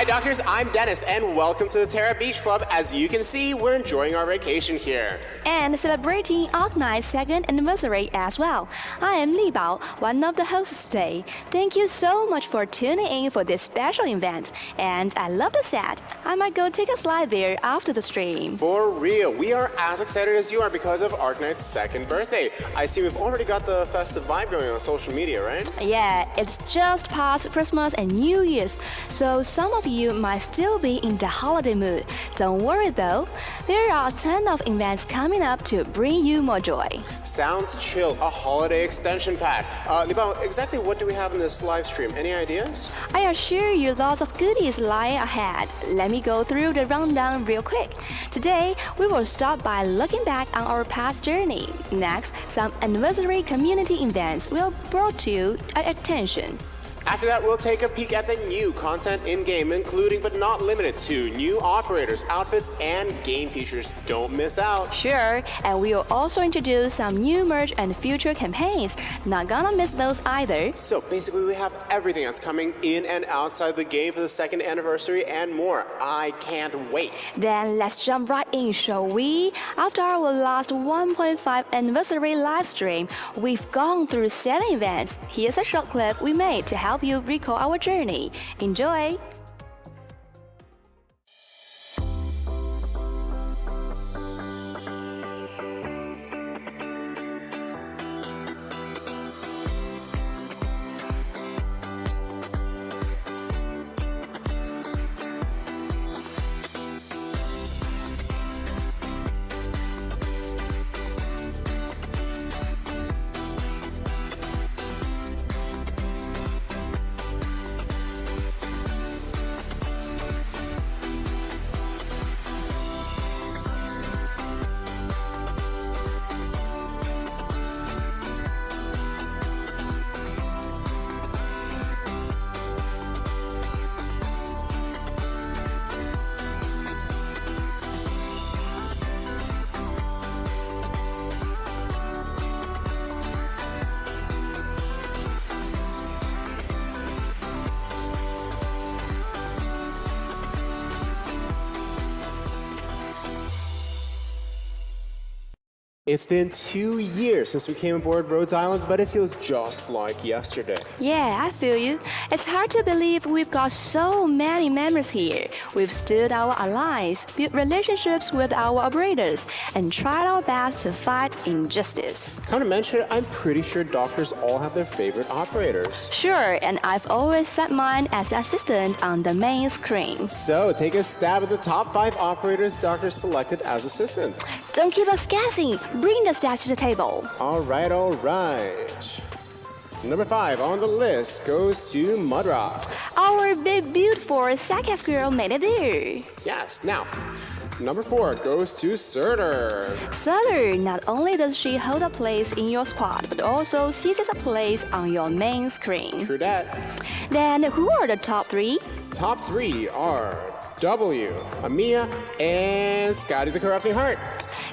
Hi doctors, I'm Dennis and welcome to the Terra Beach Club. As you can see, we're enjoying our vacation here. And celebrating Arknights' second anniversary as well. I am Li Bao, one of the hosts today. Thank you so much for tuning in for this special event. And I love the set. I might go take a slide there after the stream. For real, we are as excited as you are because of Arknights' second birthday. I see we've already got the festive vibe going on social media, right? Yeah, it's just past Christmas and New Year's, so some of you might still be in the holiday mood. Don't worry though, there are a ton of events coming up to bring you more joy. Sounds chill, a holiday extension pack. Li Bao, exactly what do we have in this live stream? Any ideas? I assure you lots of goodies lie ahead. Let me go through the rundown real quick. Today, we will start by looking back on our past journey. Next, some anniversary community events will brought to you at attention. After that, we'll take a peek at the new content in-game, including but not limited to new operators, outfits, and game features. Don't miss out. Sure, and we'll also introduce some new merch and future campaigns. Not gonna miss those either. So basically, we have everything that's coming in and outside the game for the second anniversary and more. I can't wait. Then let's jump right in, shall we? After our last 1.5 anniversary live stream, we've gone through 7 events. Here's a short clip we made to help you recall our journey. Enjoy! It's been 2 years since we came aboard Rhodes Island, but it feels just like yesterday. Yeah, I feel you. It's hard to believe we've got so many members here. We've stood our allies, built relationships with our operators, and tried our best to fight injustice. Come to mention it, I'm pretty sure doctors all have their favorite operators. Sure, and I've always set mine as assistant on the main screen. So take a stab at the top 5 operators doctors selected as assistants. Don't keep us guessing. Bring the stats to the table. All right. Number 5 on the list goes to Mudrock. Our big beautiful Sakas girl made it there. Yes, now, number 4 goes to Surtur. Surtur, not only does she hold a place in your squad, but also seizes a place on your main screen. True that. Then who are the top 3? Top 3 are W, Amiya, and Scotty the Corrupting Heart.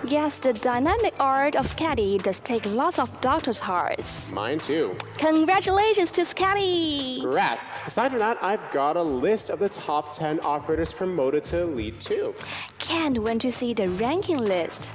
Guess the dynamic art of Scotty does take lots of doctors' hearts. Mine too. Congratulations to Scotty! Congrats. Aside from that, I've got a list of the top 10 operators promoted to Elite 2. Can't wait to see the ranking list.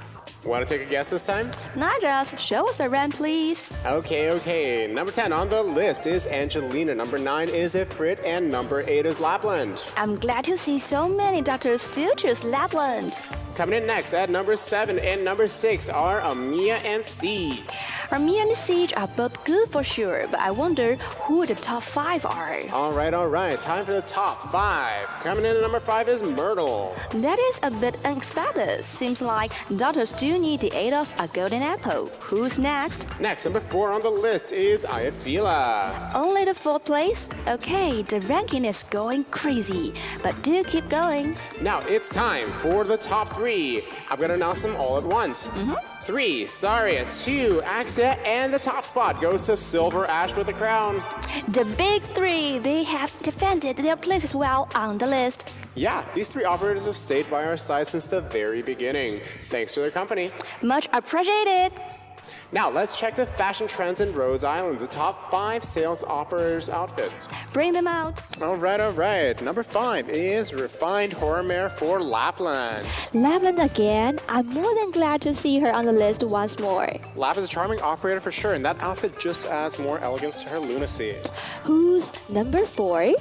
Want to take a guess this time? Not just show us the rank, please. Okay. Number 10 on the list is Angelina. Number 9 is Ifrit, and number 8 is Lapland. I'm glad to see so many doctors still choose Lapland. Coming in next at number 7 and number 6 are Amiya and Siege. Amiya and Siege are both good for sure, but I wonder who the top 5 are. All right. Time for the top 5. Coming in at number 5 is Myrtle. That is a bit unexpected. Seems like doctors do need the aid of a golden apple. Who's next? Next, number 4 on the list is Ayafila. Only the 4th place? Okay, the ranking is going crazy, but do keep going. Now it's time for the top 3. I'm gonna announce them all at once. 3, Saria, 2, Axia, and the top spot goes to Silver Ash with the crown. The big 3, they have defended their places well on the list. Yeah, these 3 operators have stayed by our side since the very beginning. Thanks to their company. Much appreciated. Now, let's check the fashion trends in Rhode Island, the top 5 sales operators' outfits. Bring them out. All right. Number 5 is refined horror mare for Lapland. Lapland again. I'm more than glad to see her on the list once more. Lap is a charming operator for sure, and that outfit just adds more elegance to her lunacy. Who's number 4?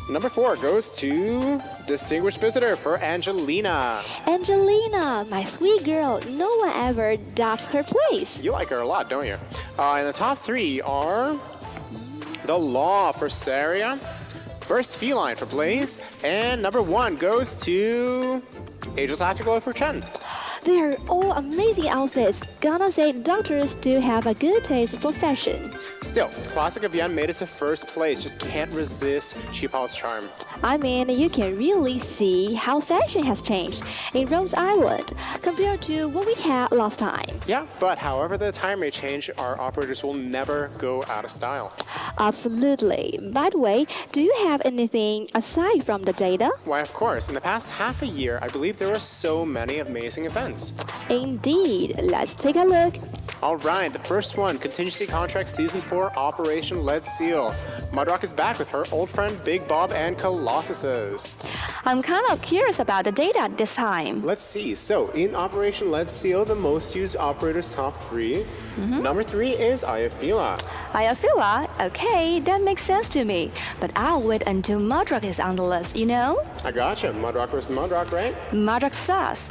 Number 4 goes to Distinguished Visitor for Angelina. Angelina, my sweet girl. No one ever doubts her place. You like her a lot, don't you? And the top 3 are The Law for Saria, Burst Feline for Blaze, and number 1 goes to Angel Tactical for Chen. They are all amazing outfits. Gonna say doctors do have a good taste for fashion. Still, Classic Evian made it to first place. Just can't resist Chipao's charm. I mean, you can really see how fashion has changed in Rhode Island compared to what we had last time. Yeah, but however the time may change, our operators will never go out of style. Absolutely. By the way, do you have anything aside from the data? Why, of course. In the past half a year, I believe there were so many amazing events. Indeed. Let's take a look. All right, the first one, Contingency Contract Season 4 Operation Lead Seal. Mudrock is back with her old friend Big Bob and Colossuses. I'm kind of curious about the data this time. Let's see. So, in Operation Lead Seal, the most used operators top 3. Number 3 is Ayafila. Ayafila? Okay, that makes sense to me. But I'll wait until Mudrock is on the list, you know? I gotcha. Mudrock versus Mudrock, right? Mudrock sus.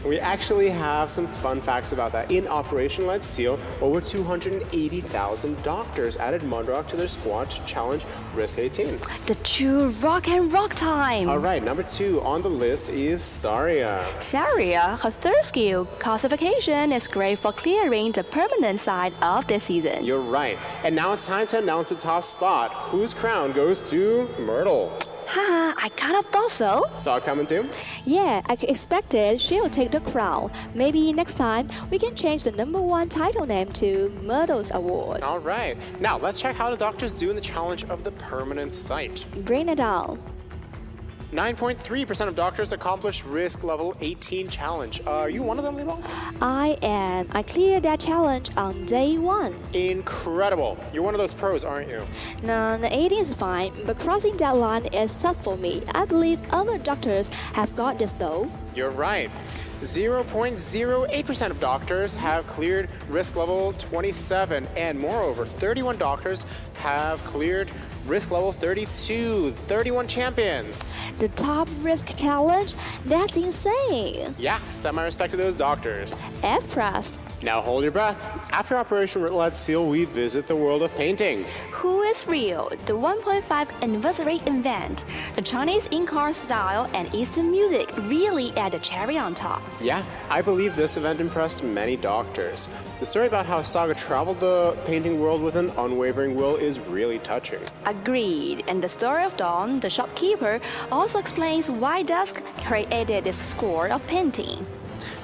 We actually have some fun facts about that. In Operation Lead Seal, over 280,000 doctors added Mudrock to their squad to challenge Risk 18. The true rock and rock time. All right, number 2 on the list is Saria. Saria, her third skill, Calcification, is great for clearing the permanent side of the season. You're right. And now it's time to announce the top spot, whose crown goes to Myrtle. Haha, I kind of thought so. Saw it coming too? Yeah, I expected she'll take the crown. Maybe next time we can change the number 1 title name to Myrtle's Award. All right. Now let's check how the doctors do in the challenge of the permanent sight. Bring it on. 9.3% of doctors accomplished risk level 18 challenge. Are you one of them, Libo? I am. I cleared that challenge on day 1. Incredible. You're one of those pros, aren't you? No, the 18 is fine, but crossing that line is tough for me. I believe other doctors have got this though. You're right. 0.08% of doctors have cleared risk level 27, and moreover, 31 doctors have cleared risk level 32. 31 champions. The top risk challenge? That's insane. Yeah, send my respect to those doctors. Impressed. Now hold your breath. After Operation Lead Seal, we visit the world of painting. Who is Real? The 1.5 anniversary event. The Chinese in-car style and Eastern music really add the cherry on top. Yeah, I believe this event impressed many doctors. The story about how Saga traveled the painting world with an unwavering will is really touching. Agreed. And the story of Dawn, the shopkeeper, also explains why Dusk created this score of painting.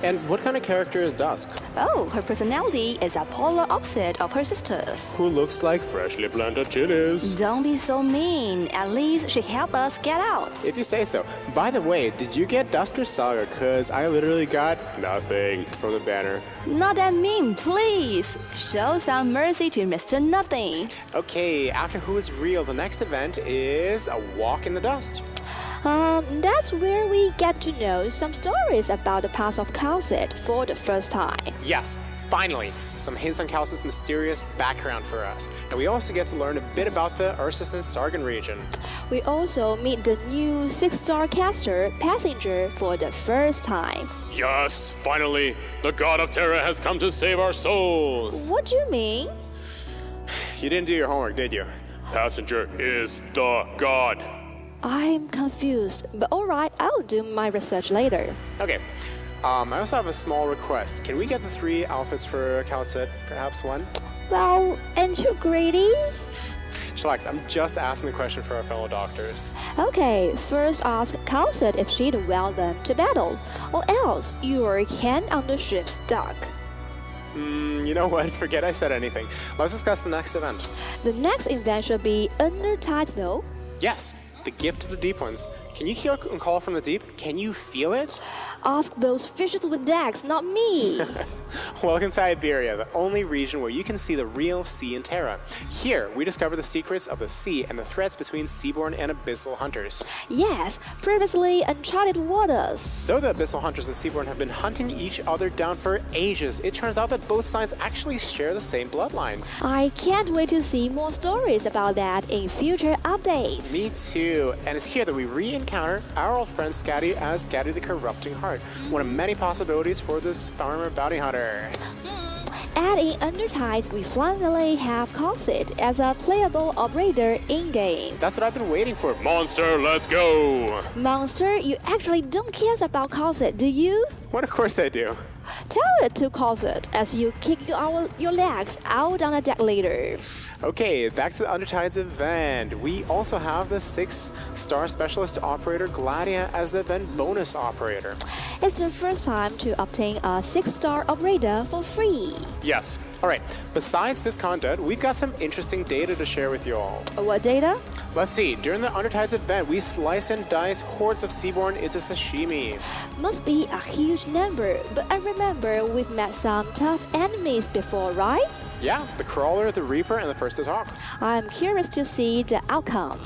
And what kind of character is Dusk? Oh, her personality is a polar opposite of her sisters. Who looks like freshly planted chilies. Don't be so mean. At least she helped us get out. If you say so. By the way, did you get Dusk or Saga? Because I literally got nothing from the banner. Not that mean, please. Show some mercy to Mr. Nothing. Okay, after Who is Real, the next event is a walk in the dust. That's where we get to know some stories about the past of Calcit for the first time. Yes, finally, some hints on Calcit's mysterious background for us. And we also get to learn a bit about the Ursus and Sargon region. We also meet the new 6-star caster, Passenger, for the first time. Yes, finally, the God of Terror has come to save our souls. What do you mean? You didn't do your homework, did you? Passenger is the God. I'm confused, but alright, I'll do my research later. Okay. I also have a small request. Can we get the 3 outfits for Calcit? Perhaps 1? Well, ain't you greedy? Chillax, I'm just asking the question for our fellow doctors. Okay, first ask Calcit if she'd well them to battle, or else you're hand on the ship stuck. You know what? Forget I said anything. Let's discuss the next event. The next event should be Under Tide Snow. Yes. The gift of the deep ones. Can you hear a call from the deep? Can you feel it? Ask those fishes with decks, not me. Welcome to Iberia, the only region where you can see the real sea in Terra. Here, we discover the secrets of the sea and the threats between seaborne and abyssal hunters. Yes, previously uncharted waters. Though the abyssal hunters and seaborne have been hunting each other down for ages, it turns out that both sides actually share the same bloodlines. I can't wait to see more stories about that in future updates. Me too. And it's here that we re-encounter our old friend Scatty as Scatty the Corrupting Heart, one of many possibilities for this farmer bounty hunter. And in Undertides, we finally have Corset as a playable operator in-game. That's what I've been waiting for. Monster, let's go! Monster, you actually don't care about Corset, do you? What, of course I do. Tell it to Corset as you kick your legs out on the deck later. Okay, back to the Undertides event. We also have the 6-star specialist operator Gladia as the event bonus operator. It's the first time to obtain a 6-star operator for free. Yes. Alright, besides this content, we've got some interesting data to share with you all. What data? Let's see, during the Undertides event, we slice and dice hordes of seaborne into sashimi. Must be a huge number, but I remember we've met some tough enemies before, right? Yeah, the Crawler, the Reaper, and the First to Talk. I'm curious to see the outcome.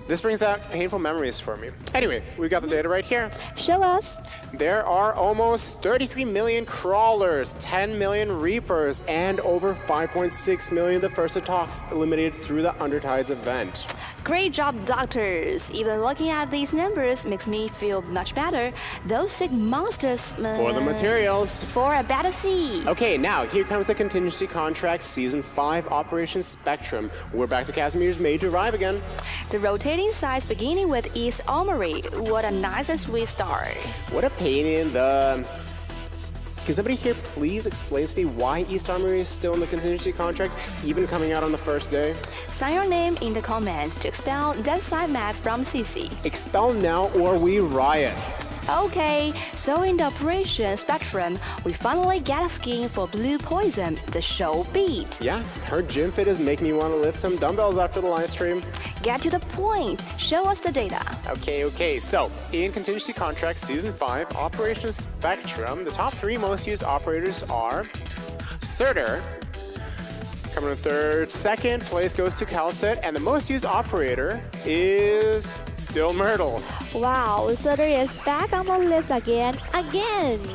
This brings back painful memories for me. Anyway, we've got the data right here. Show us. There are almost 33 million Crawlers, 10 million Reapers, and over 5.6 million the First to Talks eliminated through the Undertides event. Great job, doctors. Even looking at these numbers makes me feel much better. Those sick monsters... For the materials. For a better sea. Okay, now here comes the Contingency Contract Season 5 Operation Spectrum. We're back to Casimir's Major Arrive again. The rotating sides beginning with East Armory. What a nice and sweet start. What a pain in the... Can somebody here please explain to me why East Armory is still in the contingency contract, even coming out on the first day? Sign your name in the comments to expel that side map from CC. Expel now or we riot. Okay, so in the Operation Spectrum, we finally get a skin for Blue Poison, the show beat. Yeah, her gym fit is making me want to lift some dumbbells after the live stream. Get to the point. Show us the data. Okay. So, in Contingency Contract Season 5, Operation Spectrum, the top 3 most used operators are Surtur, coming in third. Second place goes to Calcet, and the most used operator is still Myrtle. Wow, Surtur is back on the list again.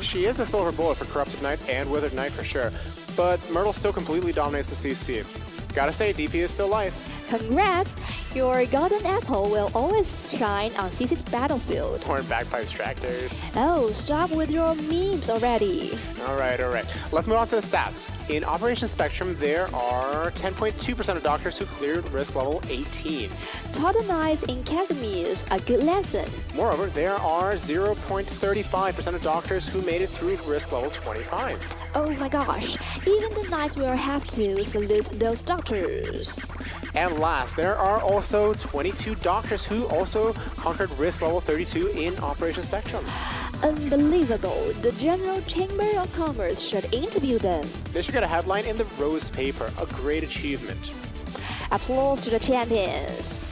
She is a silver bullet for Corrupted Knight and Withered Knight for sure, but Myrtle still completely dominates the CC. Gotta say, DP is still life. Congrats! Your golden apple will always shine on CC's battlefield. Horn bagpipes tractors. Oh, stop with your memes already. Alright. Let's move on to the stats. In Operation Spectrum, there are 10.2% of doctors who cleared risk level 18. Totemize in Casimir's a good lesson. Moreover, there are 0.35% of doctors who made it through risk level 25. Oh my gosh, even the knights will have to salute those doctors. And last, there are also 22 doctors who also conquered risk level 32 in Operation Spectrum. Unbelievable. The General Chamber of Commerce should interview them. They should get a headline in the Rose paper, a great achievement. Applause to the champions.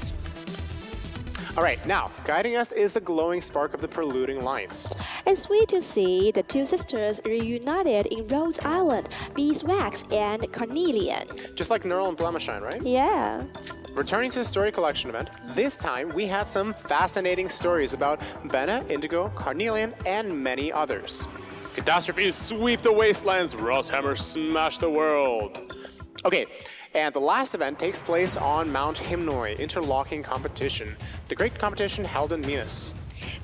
Alright, now, guiding us is the glowing spark of the Preluding Lights. It's sweet to see the two sisters reunited in Rose Island, Beeswax and Carnelian. Just like Neural and Blemishine, right? Yeah. Returning to the Story Collection event, this time we had some fascinating stories about Benna, Indigo, Carnelian, and many others. Catastrophes sweep the wastelands, Rosshammer smash the world. Okay, and the last event takes place on Mount Himnoi, Interlocking Competition, the great competition held in Minas.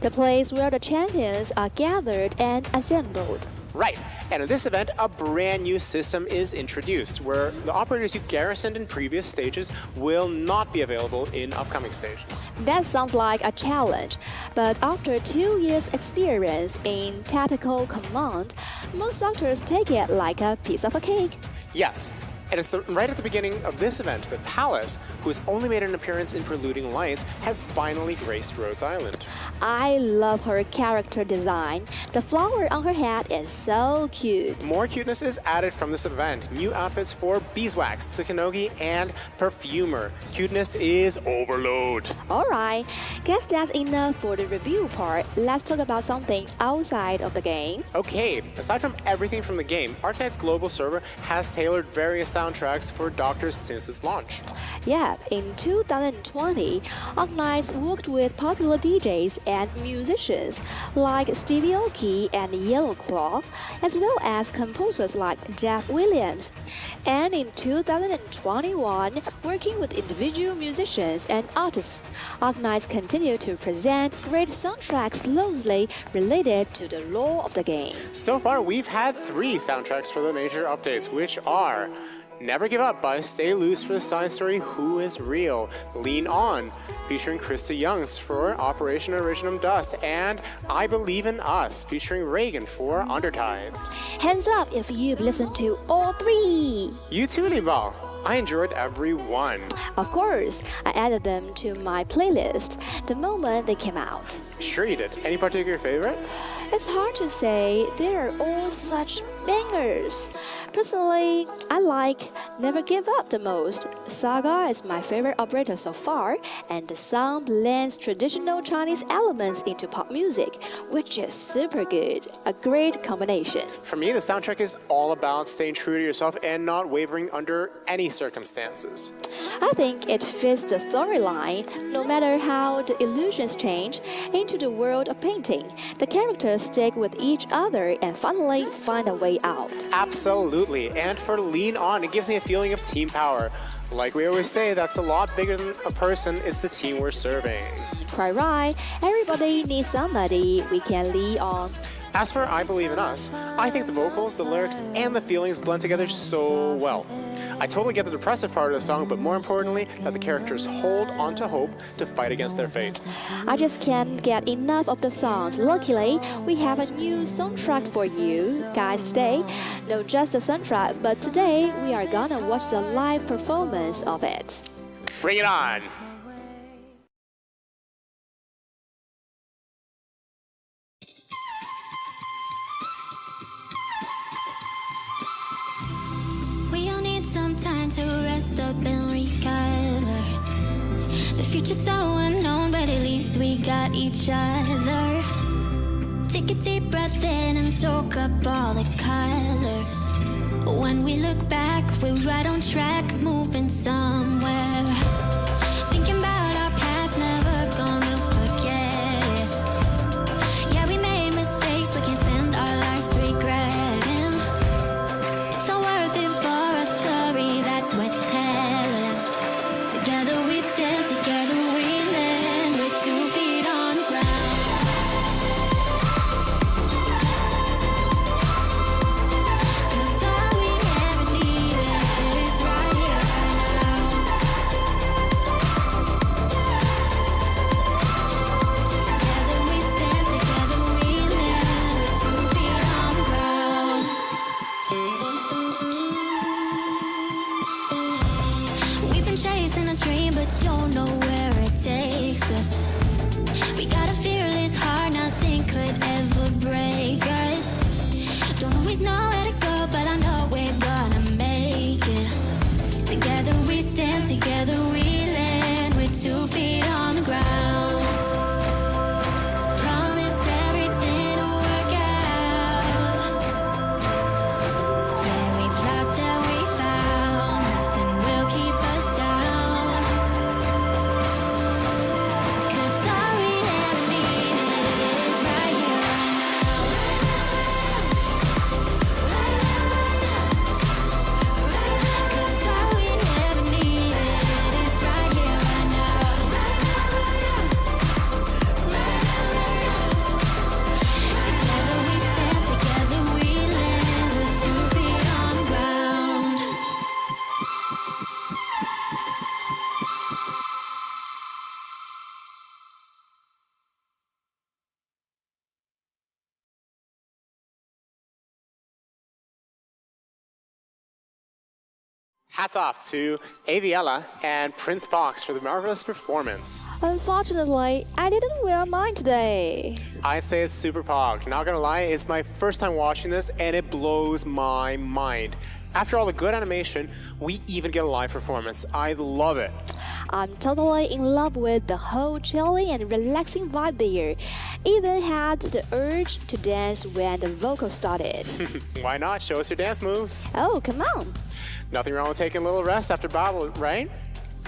The place where the champions are gathered and assembled. Right, and in this event, a brand new system is introduced, where the operators you garrisoned in previous stages will not be available in upcoming stages. That sounds like a challenge, but after 2 years' experience in tactical command, most doctors take it like a piece of a cake. Yes, And it's right at the beginning of this event that Palace, who has only made an appearance in Preluding Lights, has finally graced Rhodes Island. I love her character design. The flower on her head is so cute. More cuteness is added from this event. New outfits for Beeswax, Tsukunogi, and Perfumer. Cuteness is overload. Alright, guess that's enough for the review part. Let's talk about something outside of the game. Okay, aside from everything from the game, Arknights global server has tailored various soundtracks for Doctors since its launch. Yeah, in 2020, Arknights worked with popular DJs and musicians like Stevie Aoki and Yellow Claw, as well as composers like Jeff Williams. And in 2021, working with individual musicians and artists, Arknights continue to present great soundtracks closely related to the lore of the game. So far, we've had 3 soundtracks for the major updates, which are Never Give Up by Stay Loose for the side story Who Is Real, Lean On featuring Krista Youngs for Operation Originum Dust, and I Believe in Us featuring Reagan for Undertides. Hands up if you've listened to all 3! You too, Libao. I enjoyed every one. Of course, I added them to my playlist the moment they came out. Sure you did. Any particular favorite? It's hard to say, they are all such bangers. Personally, I like Never Give Up the most. Saga is my favorite operator so far, and the song blends traditional Chinese elements into pop music, which is super good. A great combination. For me, the soundtrack is all about staying true to yourself and not wavering under any circumstances. I think it fits the storyline, no matter how the illusions change, into the world of painting. The characters stick with each other and finally find a way out. Absolutely. And for Lean On, it gives me a feeling of team power. Like we always say, that's a lot bigger than a person, it's the team we're serving. Quite right. Everybody needs somebody we can lean on. As for I Believe in Us, I think the vocals, the lyrics, and the feelings blend together so well. I totally get the depressive part of the song, but more importantly, that the characters hold on to hope to fight against their fate. I just can't get enough of the songs. Luckily, we have a new soundtrack for you guys today. Not just the soundtrack, but today we are gonna watch the live performance of it. Bring it on! We all need some time to rest up and recover. The future's so unknown, but at least we got each other. Take a deep breath in and soak up all the colors. When we look back, we're right on track, moving somewhere. Thinking about our past, never gonna forget it. Yeah, we made mistakes, but can't spend our lives regretting. It's all worth it for a story that's worth telling. Together we stand, together we land, with 2 feet on the ground. 'Cause all we ever needed is right. Hats off to Aviella and Prince Fox for the marvelous performance. Unfortunately, I didn't wear mine today. I'd say it's super pog. Not gonna lie, it's my first time watching this and it blows my mind. After all the good animation, we even get a live performance. I love it. I'm totally in love with the whole chilling and relaxing vibe there. Even had the urge to dance when the vocals started. Why not? Show us your dance moves. Oh, come on. Nothing wrong with taking a little rest after battle, right?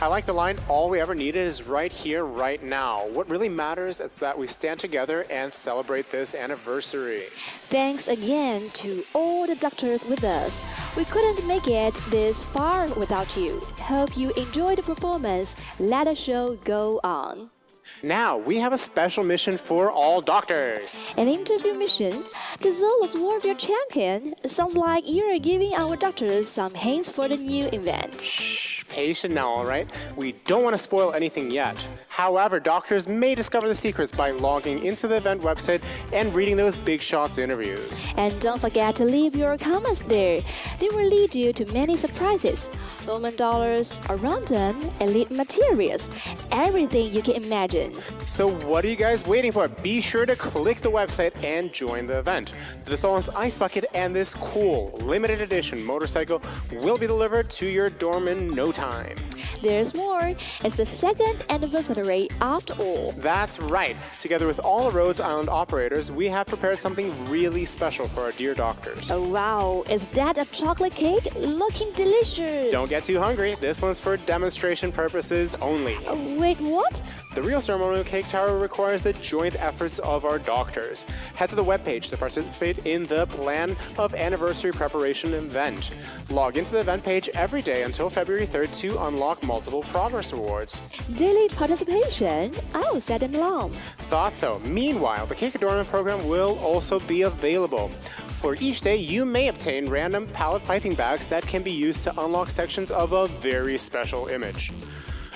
I like the line, all we ever needed is right here, right now. What really matters is that we stand together and celebrate this anniversary. Thanks again to all the doctors with us. We couldn't make it this far without you. Hope you enjoyed the performance. Let the show go on. Now, we have a special mission for all doctors. An interview mission? The Zealous Warrior Champion? Sounds like you're giving our doctors some hints for the new event. Shh, patient now, all right? We don't want to spoil anything yet. However, doctors may discover the secrets by logging into the event website and reading those Big Shots interviews. And don't forget to leave your comments there. They will lead you to many surprises. Roman dollars, a random, elite materials, everything you can imagine. So what are you guys waiting for? Be sure to click the website and join the event. The Solon's Ice Bucket and this cool limited edition motorcycle will be delivered to your dorm in no time. There's more. It's the second anniversary after all. That's right. Together with all the Rhodes Island operators, we have prepared something really special for our dear doctors. Oh wow, is that a chocolate cake? Looking delicious. Don't get too hungry. This one's for demonstration purposes only. Wait, what? The real ceremonial cake tower requires the joint efforts of our doctors. Head to the webpage to participate in the Plan of Anniversary Preparation event. Log into the event page every day until February 3rd to unlock multiple progress rewards. Daily participation? I'll set an alarm. Thought so. Meanwhile, the Cake Adornment program will also be available. For each day, you may obtain random pallet piping bags that can be used to unlock sections of a very special image.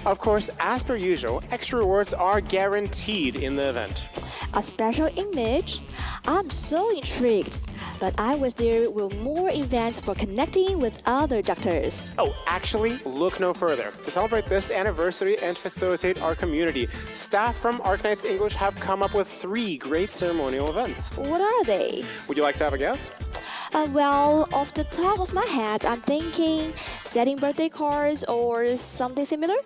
Of course, as per usual, extra rewards are guaranteed in the event. A special image? I'm so intrigued. But I wish there were more events for connecting with other doctors. Oh, actually, look no further. To celebrate this anniversary and facilitate our community, staff from Arknights English have come up with 3 great ceremonial events. What are they? Would you like to have a guess? Well, off the top of my head, I'm thinking setting birthday cards or something similar.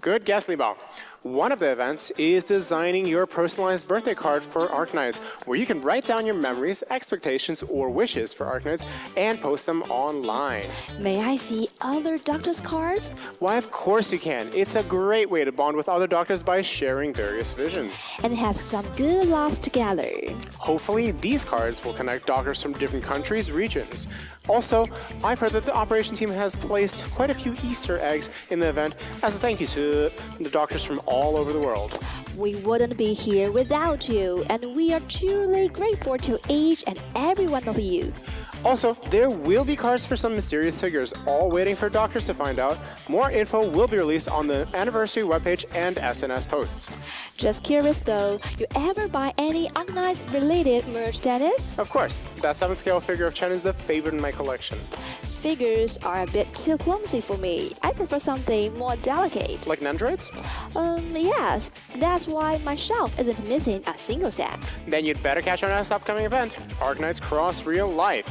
Good guess, Libao. One of the events is designing your personalized birthday card for Arknights, where you can write down your memories, expectations, or wishes for Arknights and post them online. May I see other doctors' cards? Why, of course you can. It's a great way to bond with other doctors by sharing various visions. And have some good laughs together. Hopefully, these cards will connect doctors from different countries, regions. Also, I've heard that the operation team has placed quite a few Easter eggs in the event as a thank you to the doctors from all over the world. We wouldn't be here without you, and we are truly grateful to each and every one of you. Also, there will be cards for some mysterious figures, all waiting for doctors to find out. More info will be released on the anniversary webpage and SNS posts. Just curious though, you ever buy any Arknights related merch, Dennis? Of course, that 7-scale figure of Chen is the favorite in my collection. Figures are a bit too clumsy for me. I prefer something more delicate. Like Nandroids? Yes. That's why my shelf isn't missing a single set. Then you'd better catch on our upcoming event, Arknights Cross Real Life.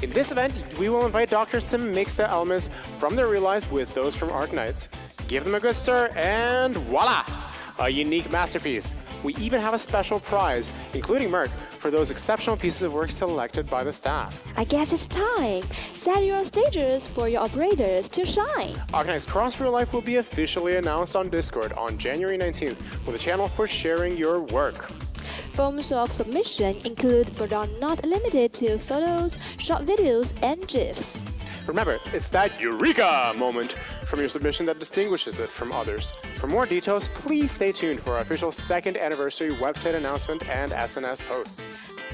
In this event, we will invite doctors to mix the elements from their real lives with those from Arknights. Give them a good stir, and voila! A unique masterpiece. We even have a special prize, including Merc, for those exceptional pieces of work selected by the staff. I guess it's time. Set your stages for your operators to shine. Arknights Cross Real Life will be officially announced on Discord on January 19th with a channel for sharing your work. Forms of submission include but are not limited to photos, short videos, and GIFs. Remember, it's that Eureka moment from your submission that distinguishes it from others. For more details, please stay tuned for our official 2nd anniversary website announcement and SNS posts.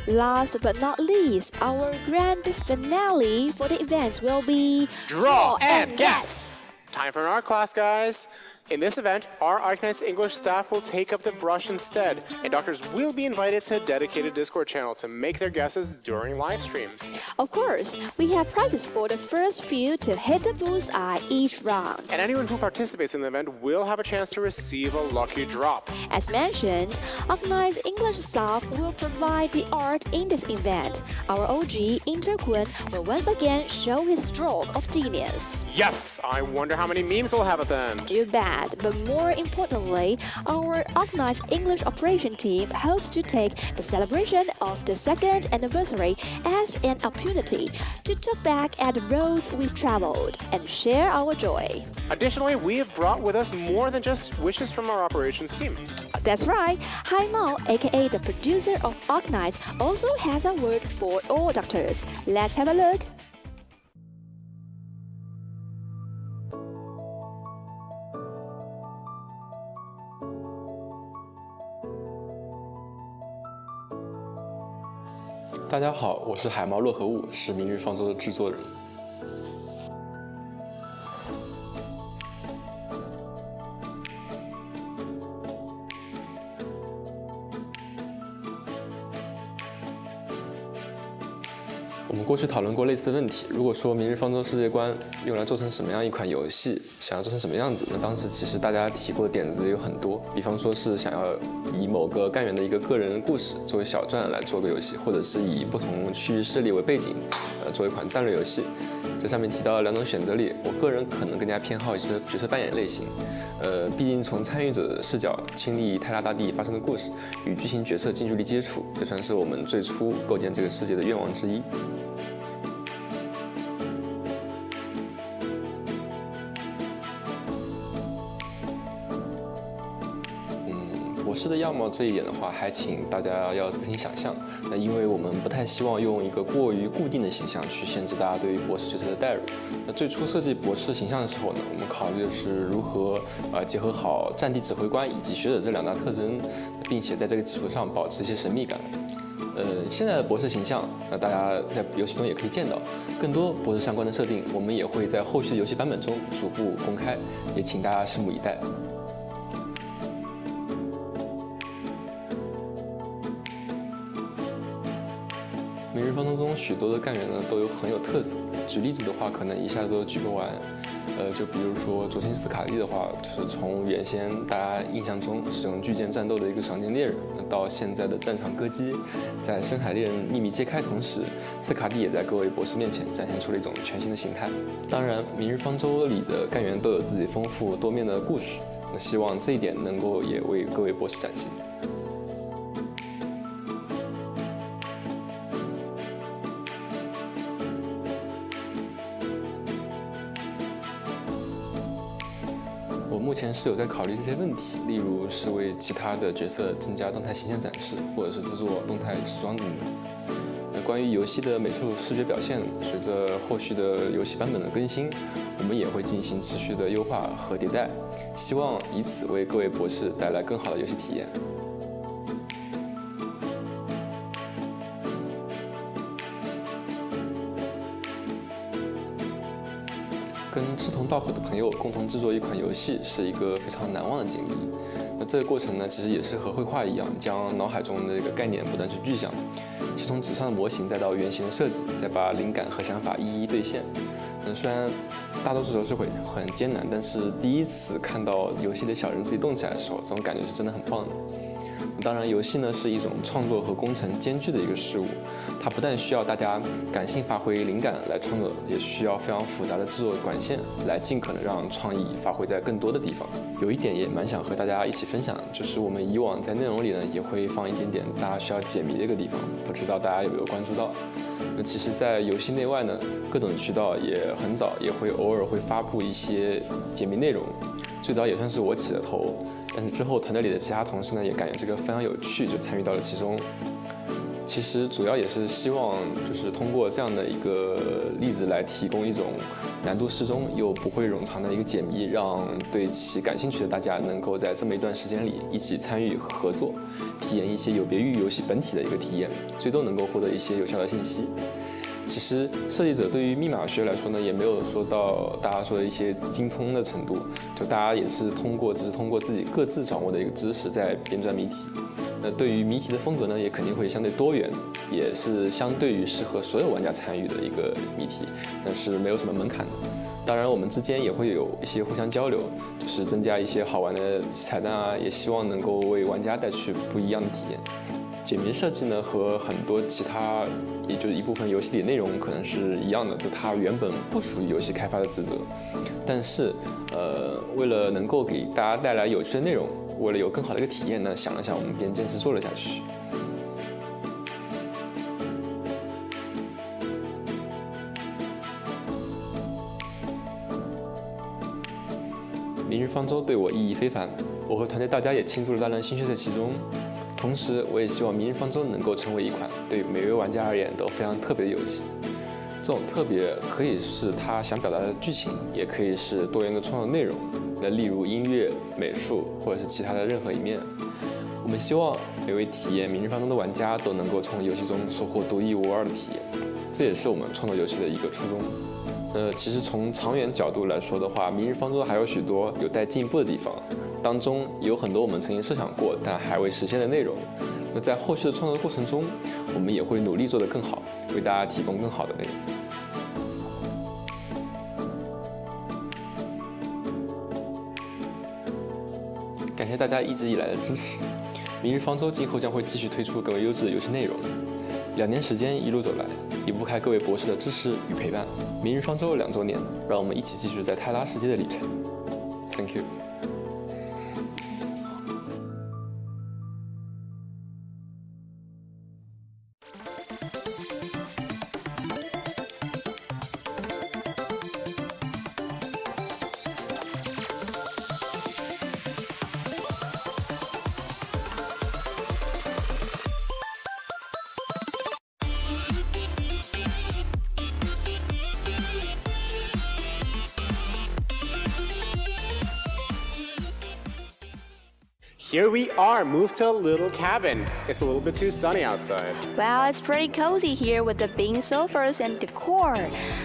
Last but not least, our grand finale for the events will be Draw and Guess! Time for an art class, guys. In this event, our Arknights English staff will take up the brush instead, and doctors will be invited to a dedicated Discord channel to make their guesses during live streams. Of course, we have prizes for the first few to hit the bullseye each round. And anyone who participates in the event will have a chance to receive a lucky drop. As mentioned, Arknights English staff will provide the art in this event. Our OG Interquin will once again show his stroke of genius. Yes! I wonder how many memes we'll have at the end. You bet. But more importantly, our Arknights English operation team hopes to take the celebration of the second anniversary as an opportunity to look back at the roads we've traveled and share our joy. Additionally, we have brought with us more than just wishes from our operations team. That's right, Hai Mao, aka the producer of Arknights, also has a word for all doctors. Let's have a look.大家好，我是海猫乐和物，是明日方舟的制作人。我们过去讨论过类似的问题。如果说明日方舟世界观用来做成什么样一款游戏，想要做成什么样子，那当时其实大家提过的点子有很多，比方说是想要以某个干员的一个个人故事作为小传来做个游戏，或者是以不同区域势力为背景，做一款战略游戏。这上面提到的两种选择里，我个人可能更加偏好角色扮演类型。毕竟从参与者的视角亲历泰拉大地发生的故事，与剧情角色近距离接触，也算是我们最初构建这个世界的愿望之一。博士的样貌这一点的话，还请大家要自行想象。那因为我们不太希望用一个过于固定的形象去限制大家对于博士角色的代入。那最初设计博士形象的时候呢，我们考虑的是如何结合好战地指挥官以及学者这两大特征，并且在这个基础上保持一些神秘感。现在的博士形象，那大家在游戏中也可以见到更多博士相关的设定，我们也会在后续的游戏版本中逐步公开，也请大家拭目以待。明日方舟中许多的干员呢都很有特色，举例子的话，可能一下都举不完。就比如说卓辛斯卡利的话，就是从原先大家印象中使用巨剑战斗的一个赏金猎人，到现在的战场歌姬，在深海猎人秘密揭开同时，斯卡利也在各位博士面前展现出了一种全新的形态。当然，明日方舟里的干员都有自己丰富多面的故事，那希望这一点能够也为各位博士展现。我目前是有在考虑这些问题，例如是为其他的角色增加动态形象展示，或者是制作动态时装等等。关于游戏的美术视觉表现，随着后续的游戏版本的更新，我们也会进行持续的优化和迭代，希望以此为各位博士带来更好的游戏体验。跟志同道合的朋友共同制作一款游戏是一个非常难忘的经历。那这个过程呢，其实也是和绘画一样，将脑海中的一个概念不断去具象，先从纸上的模型，再到原型的设计，再把灵感和想法一一兑现。虽然大多数都是会很艰难，但是第一次看到游戏的小人自己动起来的时候，这种感觉是真的很棒的。当然，游戏呢是一种创作和工程兼具的一个事物，它不但需要大家感性发挥灵感来创作，也需要非常复杂的制作管线来尽可能让创意发挥在更多的地方。有一点也蛮想和大家一起分享，就是我们以往在内容里呢也会放一点点大家需要解谜的一个地方，不知道大家有没有关注到？那其实，在游戏内外呢，各种渠道也很早也会偶尔会发布一些解谜内容，最早也算是我起的头。但是之后团队里的其他同事呢，也感觉这个非常有趣，就参与到了其中。其实主要也是希望，就是通过这样的一个例子来提供一种难度适中又不会冗长的一个解谜，让对其感兴趣的大家能够在这么一段时间里一起参与和合作，体验一些有别于游戏本体的一个体验，最终能够获得一些有效的信息。其其实设计者对于密码学来说呢，也没有说到大家说的一些精通的程度，就大家也是只是通过自己各自掌握的一个知识在编撰谜题。那对于谜题的风格呢，也肯定会相对多元，也是相对于适合所有玩家参与的一个谜题，但是没有什么门槛的。当然，我们之间也会有一些互相交流，就是增加一些好玩的彩蛋啊，也希望能够为玩家带去不一样的体验。解谜设计呢，和很多其他，也就是一部分游戏里内容可能是一样的，就它原本不属于游戏开发的职责，但是，为了能够给大家带来有趣的内容，为了有更好的一个体验呢，想了想，我们便坚持做了下去。明日方舟对我意义非凡，我和团队大家也倾注了大量心血在其中。同时，我也希望明日方舟能够成为一款对每位玩家而言都非常特别的游戏。这种特别可以是它想表达的剧情，也可以是多元的创作内容，那例如音乐、美术或者是其他的任何一面。我们希望每位体验明日方舟的玩家都能够从游戏中收获独一无二的体验，这也是我们创作游戏的一个初衷。其实从长远角度来说的话，明日方舟还有许多有待进步的地方，当中有很多我们曾经设想过但还未实现的内容。那在后续的创作过程中，我们也会努力做得更好，为大家提供更好的内容。感谢大家一直以来的支持，明日方舟今后将会继续推出更为优质的游戏内容。2年时间一路走来，离不开各位博士的支持与陪伴。明日方舟2周年，让我们一起继续在泰拉世界的旅程。Thank you。Here we are, moved to a little cabin. It's a little bit too sunny outside. Well, it's pretty cozy here with the bean sofas and decor.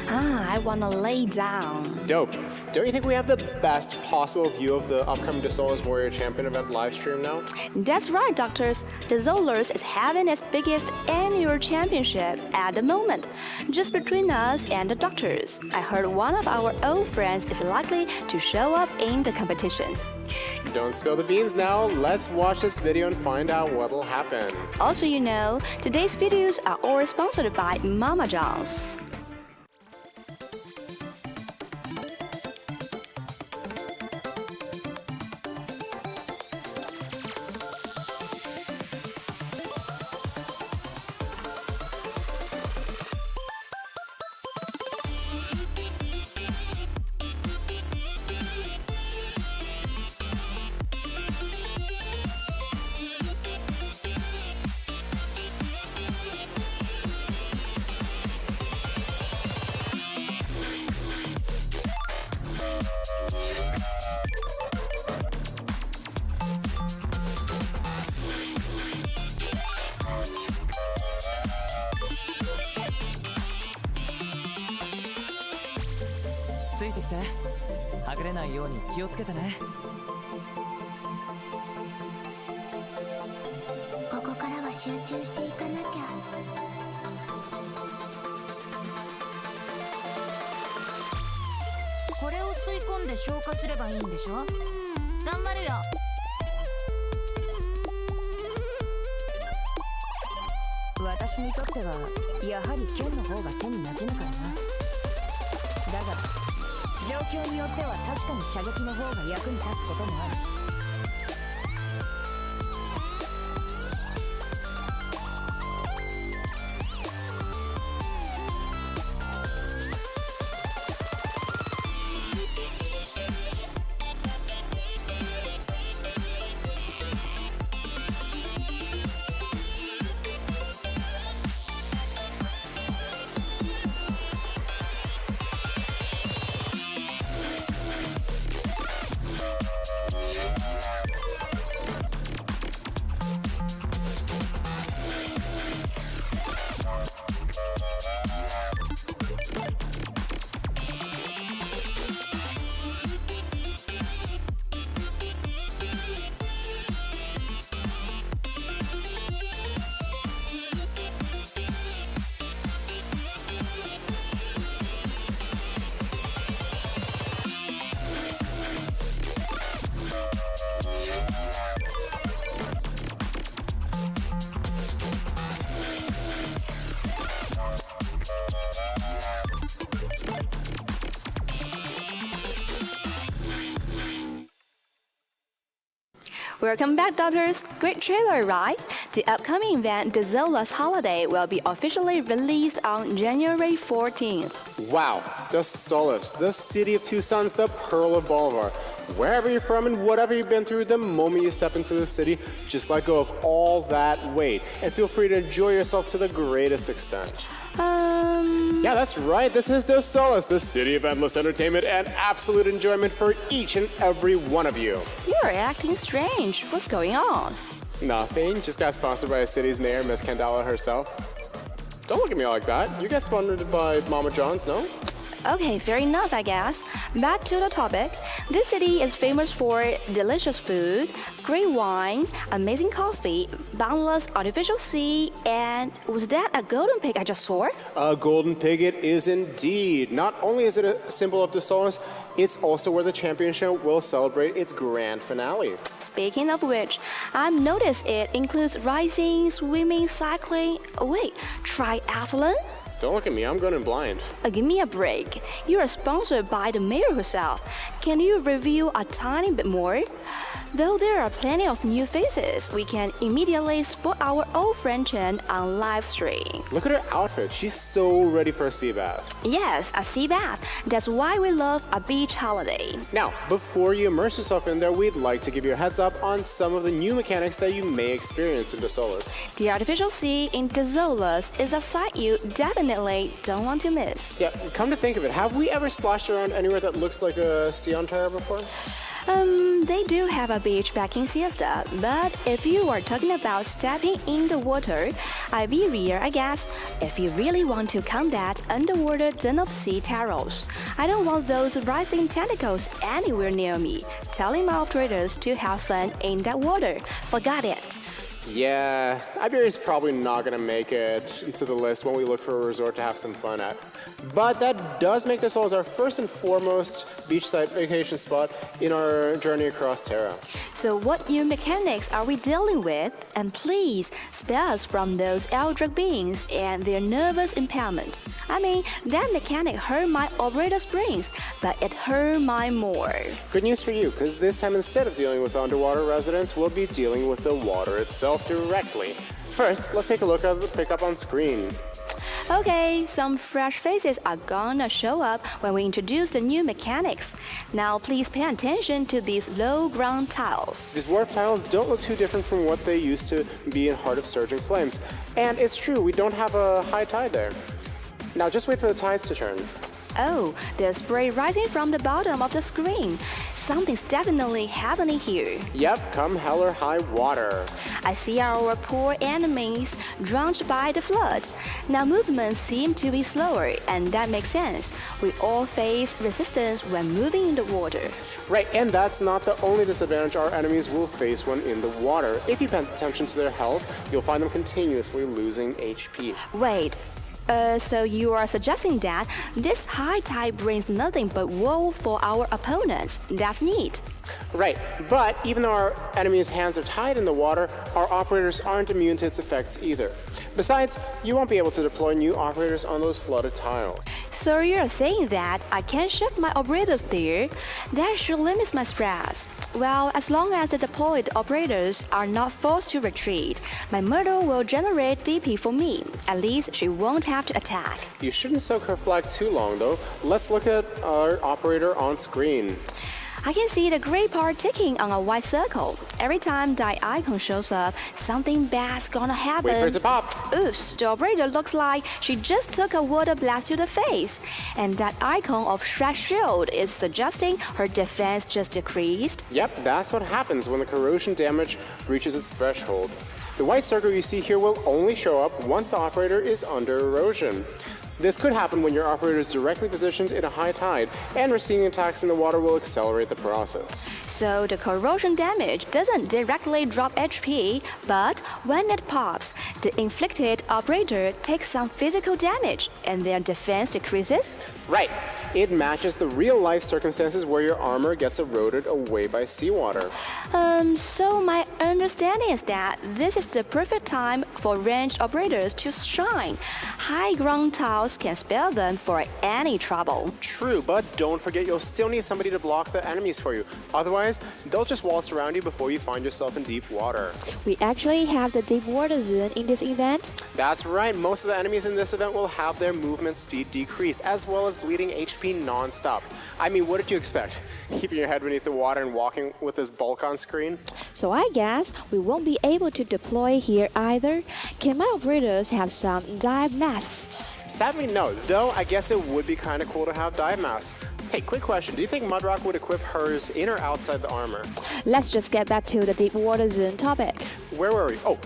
I wanna lay down. Dope. Don't you think we have the best possible view of the upcoming Dassault's Warrior Champion event live stream now? That's right, doctors. The Zollers is having its biggest annual championship at the moment, just between us and the doctors. I heard one of our old friends is likely to show up in the competition. Don't spill the beans now. Let's watch this video and find out what'll happen. Also, you know, today's videos are all sponsored by Mama John's. Take はぐれないように気をつけてね。ここからは集中していかなきゃ。これを吸い込んで消化すればいいんでしょ。頑張るよ。私にとってはやはり剣の方が手に馴染むからな。だが状況によっては確かに射撃の方が役に立つこともある。Welcome back, Doctors. Great trailer, right? The upcoming event, The Zola's Holiday, will be officially released on January 14th. Wow, the Solace, the city of two suns, the Pearl of Bolivar. Wherever you're from and whatever you've been through, the moment you step into the city, just let go of all that weight and feel free to enjoy yourself to the greatest extent. Yeah, that's right. This is the Solace, the city of endless entertainment and absolute enjoyment for each and every one of you. You're acting strange. What's going on? Nothing. Just got sponsored by a city's mayor, Miss Candela herself. Don't look at me like that. You get sponsored by Mama John's, no? Okay, fair enough, I guess. Back to the topic. This city is famous for delicious food, great wine, amazing coffee, boundless artificial sea, and was that a golden pig I just saw? A golden pig it is indeed. Not only is it a symbol of the Solace, it's also where the championship will celebrate its grand finale. Speaking of which, I've noticed it includes racing, swimming, cycling, triathlon? Don't look at me, I'm going in blind. Give me a break. You are sponsored by the mayor herself. Can you review a tiny bit more? Though there are plenty of new faces, we can immediately spot our old friend Chen on Livestream. Look at her outfit, she's so ready for a sea bath. Yes, a sea bath. That's why we love a beach holiday. Now, before you immerse yourself in there, we'd like to give you a heads up on some of the new mechanics that you may experience in the Solace. The artificial sea in the Zolas is a sight you definitely don't want to miss. Yeah, come to think of it, have we ever splashed around anywhere that looks like a sea on tire before? They do have a beach back in Siesta, but if you are talking about stepping in the water, I'd be rare, I guess, if you really want to combat underwater den of sea terrors. I don't want those writhing tentacles anywhere near me, telling my operators to have fun in that water. Forgot it. Yeah, Iberia's probably not going to make it into the list when we look for a resort to have some fun at. But that does make this as our first and foremost beachside vacation spot in our journey across Terra. So what new mechanics are we dealing with? And please spare us from those eldritch beings and their nervous impairment. I mean, that mechanic hurt my operator's brains, but it hurt mine more. Good news for you, because this time instead of dealing with underwater residents, we'll be dealing with the water itself directly. First, let's take a look at the pickup on screen. Okay, some fresh faces are gonna show up when we introduce the new mechanics. Now please pay attention to these low ground tiles. These wharf tiles don't look too different from what they used to be in Heart of Surging Flames. And it's true, we don't have a high tide there. Now just wait for the tides to turn. Oh, there's spray rising from the bottom of the screen. Something's definitely happening here. Yep, come hell or high water. I see our poor enemies drowned by the flood. Now movements seem to be slower, and that makes sense. We all face resistance when moving in the water. Right, and that's not the only disadvantage our enemies will face when in the water. If you pay attention to their health, you'll find them continuously losing HP. Wait. So you are suggesting that this high tide brings nothing but woe for our opponents. That's neat. Right, but even though our enemies' hands are tied in the water, our operators aren't immune to its effects either. Besides, you won't be able to deploy new operators on those flooded tiles. So you're saying that I can't shift my operators there? That should limit my spreads. Well, as long as the deployed operators are not forced to retreat, my murder will generate DP for me. At least she won't have to attack. You shouldn't soak her flag too long though. Let's look at our operator on screen. I can see the gray part ticking on a white circle. Every time that icon shows up, something bad's gonna happen. Wait for it to pop. Oops, the operator looks like she just took a water blast to the face. And that icon of Shred Shield is suggesting her defense just decreased. Yep, that's what happens when the corrosion damage reaches its threshold. The white circle you see here will only show up once the operator is under erosion. This could happen when your operator is directly positioned in a high tide, and receiving attacks in the water will accelerate the process. So the corrosion damage doesn't directly drop HP, but when it pops, the inflicted operator takes some physical damage, and their defense decreases? Right. It matches the real-life circumstances where your armor gets eroded away by seawater. So my understanding is that this is the perfect time for ranged operators to shine. High ground tiles else can spare them for any trouble. True, but don't forget you'll still need somebody to block the enemies for you. Otherwise, they'll just waltz around you before you find yourself in deep water. We actually have the deep water zone in this event. That's right, most of the enemies in this event will have their movement speed decreased, as well as bleeding HP non-stop. I mean, what did you expect? Keeping your head beneath the water and walking with this bulk on screen? So I guess we won't be able to deploy here either. Can my operators have some dive masks? Sadly, no, though I guess it would be kind of cool to have dive masks. Hey, quick question. Do you think Mudrock would equip hers in or outside the armor? Let's just get back to the deep water zone topic. Where were we? Oh,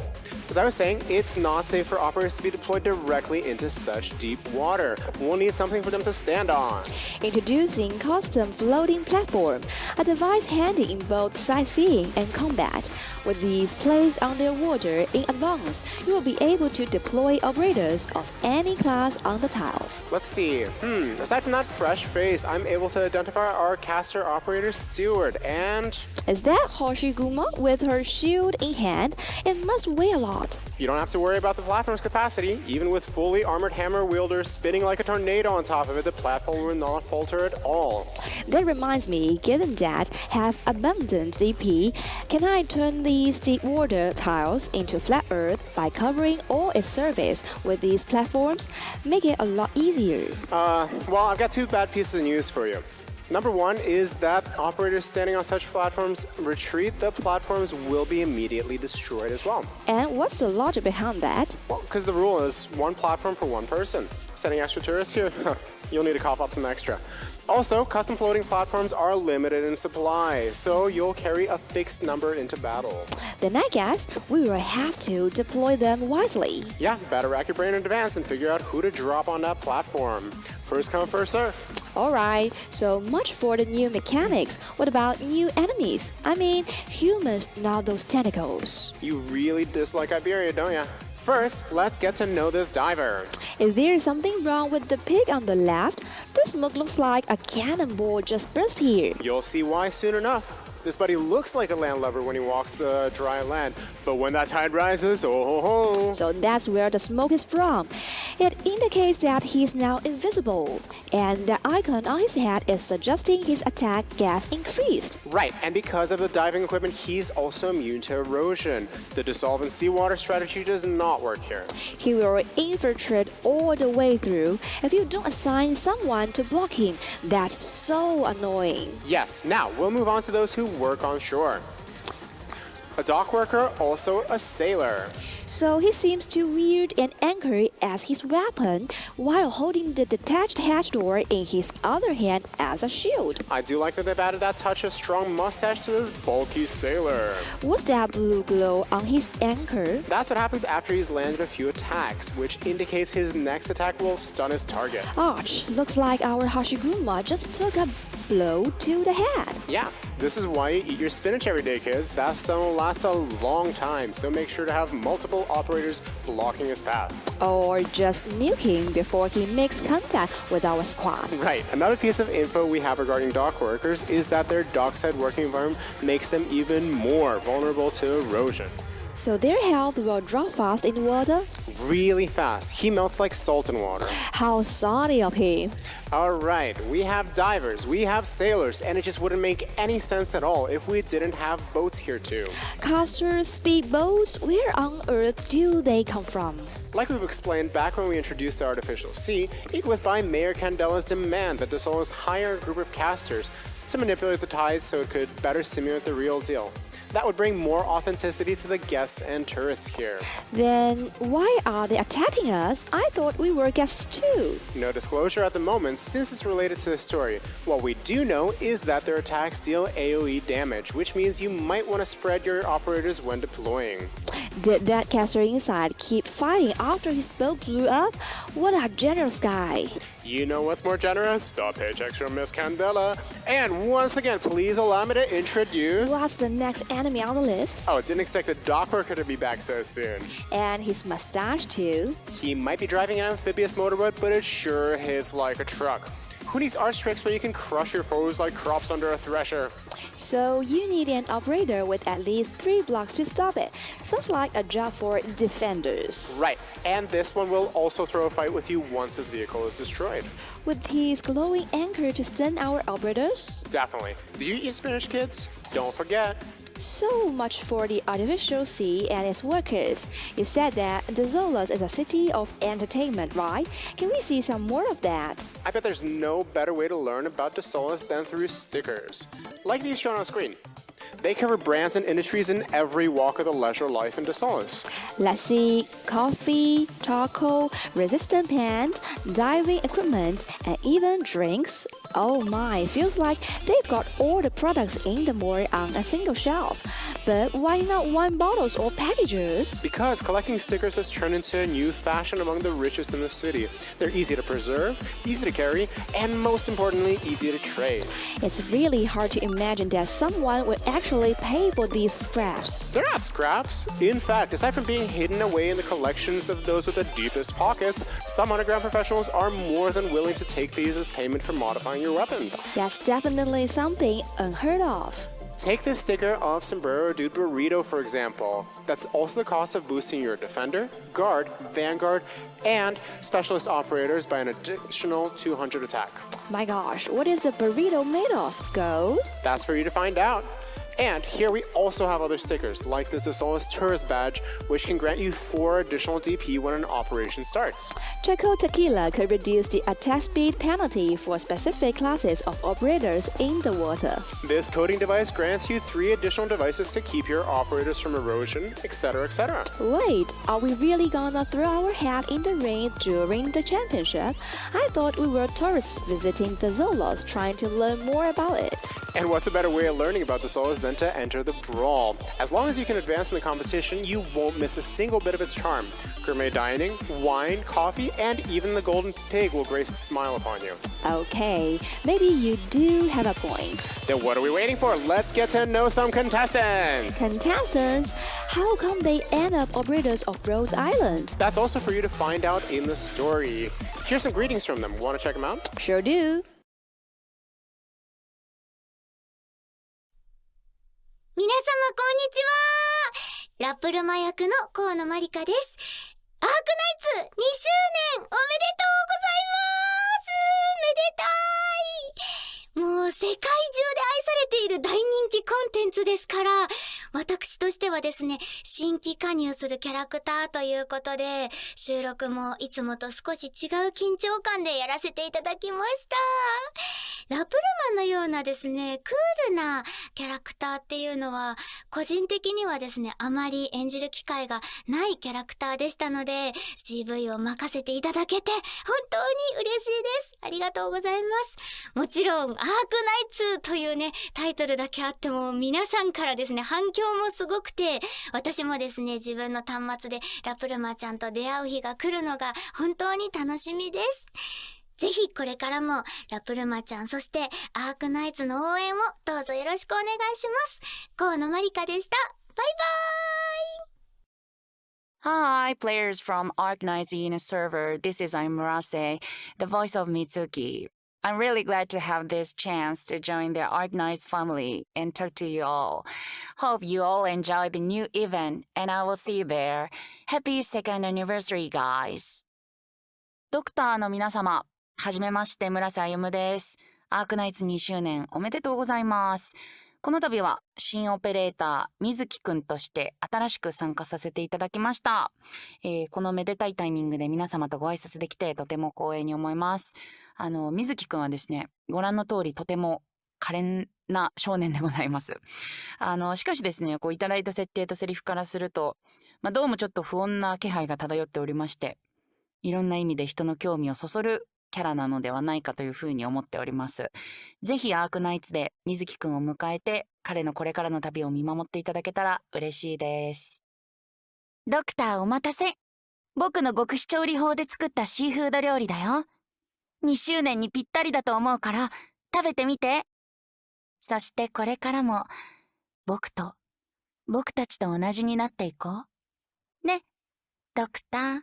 as I was saying, it's not safe for operators to be deployed directly into such deep water. We'll need something for them to stand on. Introducing custom floating platform, a device handy in both sightseeing and combat. With these placed underwater in advance, you will be able to deploy operators of any class on the tile. Let's see. Aside from that fresh face, I'm able to identify our caster operator Steward and... Is that Hoshiguma with her shield in hand? It must weigh a lot. You don't have to worry about the platform's capacity. Even with fully armored hammer wielders spinning like a tornado on top of it, the platform will not falter at all. That reminds me, given that have abundant DP, can I turn these deep water tiles into flat earth by covering all its surface with these platforms? Make it a lot easier. Well, I've got two bad pieces of news for you. Number one is that operators standing on such platforms retreat, the platforms will be immediately destroyed as well. And what's the logic behind that? Well, because the rule is one platform for one person. Sending extra tourists here? You'll need to cough up some extra. Also, custom floating platforms are limited in supply, so you'll carry a fixed number into battle. Then I guess we will have to deploy them wisely. Yeah, better rack your brain in advance and figure out who to drop on that platform. First come, first serve. Alright, so much for the new mechanics. What about new enemies? I mean, humans, not those tentacles. You really dislike Iberia, don't ya? First, let's get to know this diver. Is there something wrong with the pig on the left? This mug looks like a cannonball just burst here. You'll see why soon enough. This buddy looks like a landlubber when he walks the dry land, but when that tide rises, oh ho ho! So that's where the smoke is from. It indicates that he's now invisible, and the icon on his head is suggesting his attack gas increased. Right, and because of the diving equipment, he's also immune to erosion. The dissolve in seawater strategy does not work here. He will infiltrate all the way through if you don't assign someone to block him. That's so annoying. Yes, now we'll move on to those who work on shore. A dock worker, also a sailor. So he seems to wield an anchor as his weapon while holding the detached hatch door in his other hand as a shield. I do like that they've added that touch of strong mustache to this bulky sailor. What's that blue glow on his anchor? That's what happens after he's landed a few attacks, which indicates his next attack will stun his target. Ouch, looks like our Hashiguma just took a blow to the head. Yeah, this is why you eat your spinach every day, kids. That stun will last a long time, so make sure to have multiple operators blocking his path. Or just nuke him before he makes contact with our squad. Right, another piece of info we have regarding dock workers is that their dockside working environment makes them even more vulnerable to erosion. So their health will drop fast in water? Really fast. He melts like salt in water. How salty of him. Alright, we have divers, we have sailors, and it just wouldn't make any sense at all if we didn't have boats here too. Casters, speedboats, where on earth do they come from? Like we've explained back when we introduced the artificial sea, it was by Mayor Candela's demand that DeSolis hire a group of casters to manipulate the tides so it could better simulate the real deal. That would bring more authenticity to the guests and tourists here. Then why are they attacking us? I thought we were guests too. No disclosure at the moment since it's related to the story. What we do know is that their attacks deal AoE damage, which means you might want to spread your operators when deploying. Did that caster inside keep fighting after his boat blew up? What a generous guy. You know what's more generous? The paychecks from Miss Candela. And once again, please allow me to introduce... What's the next enemy on the list? Oh, didn't expect the dock worker to be back so soon. And his mustache too. He might be driving an amphibious motorboat, but it sure hits like a truck. Who needs arts tricks when you can crush your foes like crops under a thresher? So you need an operator with at least 3 blocks to stop it. Sounds like a job for defenders. Right, and this one will also throw a fight with you once his vehicle is destroyed. With his glowing anchor to stun our operators? Definitely. Do you eat spinach, kids? Don't forget. So much for the artificial sea and its workers. You said that Desolos is a city of entertainment, right? Can we see some more of that? I bet there's no better way to learn about DeSolis than through stickers, like these shown on screen. They cover brands and industries in every walk of the leisure life in DeSolis. Let's see: coffee, charcoal, resistant pants, diving equipment, and even drinks. Oh my, feels like they've got all the products in the mall on a single shelf. But why not wine bottles or packages? Because collecting stickers has turned into a new fashion among the richest in the city. They're easy to preserve, easy to carry, and most importantly, easy to trade. It's really hard to imagine that someone would actually pay for these scraps. They're not scraps. In fact, aside from being hidden away in the collections of those with the deepest pockets, some underground professionals are more than willing to take these as payment for modifying your weapons. That's definitely something unheard of. Take this sticker of Sombrero Dude Burrito, for example. That's also the cost of boosting your Defender, Guard, Vanguard, and Specialist Operators by an additional 200 attack. My gosh, what is the burrito made of? Gold? That's for you to find out. And here we also have other stickers, like this DeSolis Tourist Badge, which can grant you 4 additional DP when an operation starts. Choco Tequila could reduce the attack speed penalty for specific classes of operators in the water. This coating device grants you 3 additional devices to keep your operators from erosion, etc., etc. Wait, are we really gonna throw our hat in the ring during the championship? I thought we were tourists visiting the Zolos trying to learn more about it. And what's a better way of learning about DeSolis than to enter the brawl? As long as you can advance in the competition, you won't miss a single bit of its charm. Gourmet dining, wine, coffee, and even the golden pig will grace its smile upon you. Okay, maybe you do have a point. Then what are we waiting for? Let's get to know some contestants! Contestants? How come they end up operators of Rose Island? That's also for you to find out in the story. Here's some greetings from them. Want to check them out? Sure do. 皆様こんにちは。ラプルマ役の河野まりかです。アークナイツ2周年おめでとうございます。めでたい。もう世界中で愛されている大人気コンテンツですから、私としてはですね、新規加入するキャラクターということで、収録もいつもと少し違う緊張感でやらせていただきました。ラプルマンのようなですね、クールなキャラクターっていうのは、個人的にはですね、あまり演じる機会がないキャラクターでしたので、CV を任せていただけて、本当に嬉しいです。ありがとうございます。もちろん、アークナイツというね、タイトルだけあっても、皆さんからですね、反響もすごくて、私もですね、自分の端末でラプルマちゃんと出会う日が来るのが本当に楽しみです。ぜひこれからもラプルマちゃんそしてアークナイツの応援をどうぞよろしくお願いします。河野まりかでした。バイバーイ。 Hi, players from Arknights in a server. This is Imurase, the voice of Mitsuki. I'm really glad to have this chance to join the Arknights family and talk to you all. Hope you all enjoy the new event, and I will see you there. Happy second anniversary, guys. ドクターの皆様、はじめまして、村瀬歩です。アークナイツ2周年おめでとうございます。この度は新オペレーター水木くんとして新しく参加させていただきました。このめでたいタイミングで皆様とご挨拶できてとても光栄に思います。水木くんはですね、ご覧の通りとても可憐な少年でございます。しかしですね、いただいた設定とセリフからすると、どうもちょっと不穏な気配が漂っておりまして、いろんな意味で人の興味をそそるキャラなのではないかというふうに思っております。ぜひアークナイツで水木くんを迎えて彼のこれからの旅を見守っていただけたら嬉しいです。ドクターお待たせ。僕の極秘調理法で作ったシーフード料理だよ。2周年にぴったりだと思うから食べてみて。そしてこれからも僕たちと同じになっていこう。ね、ドクター。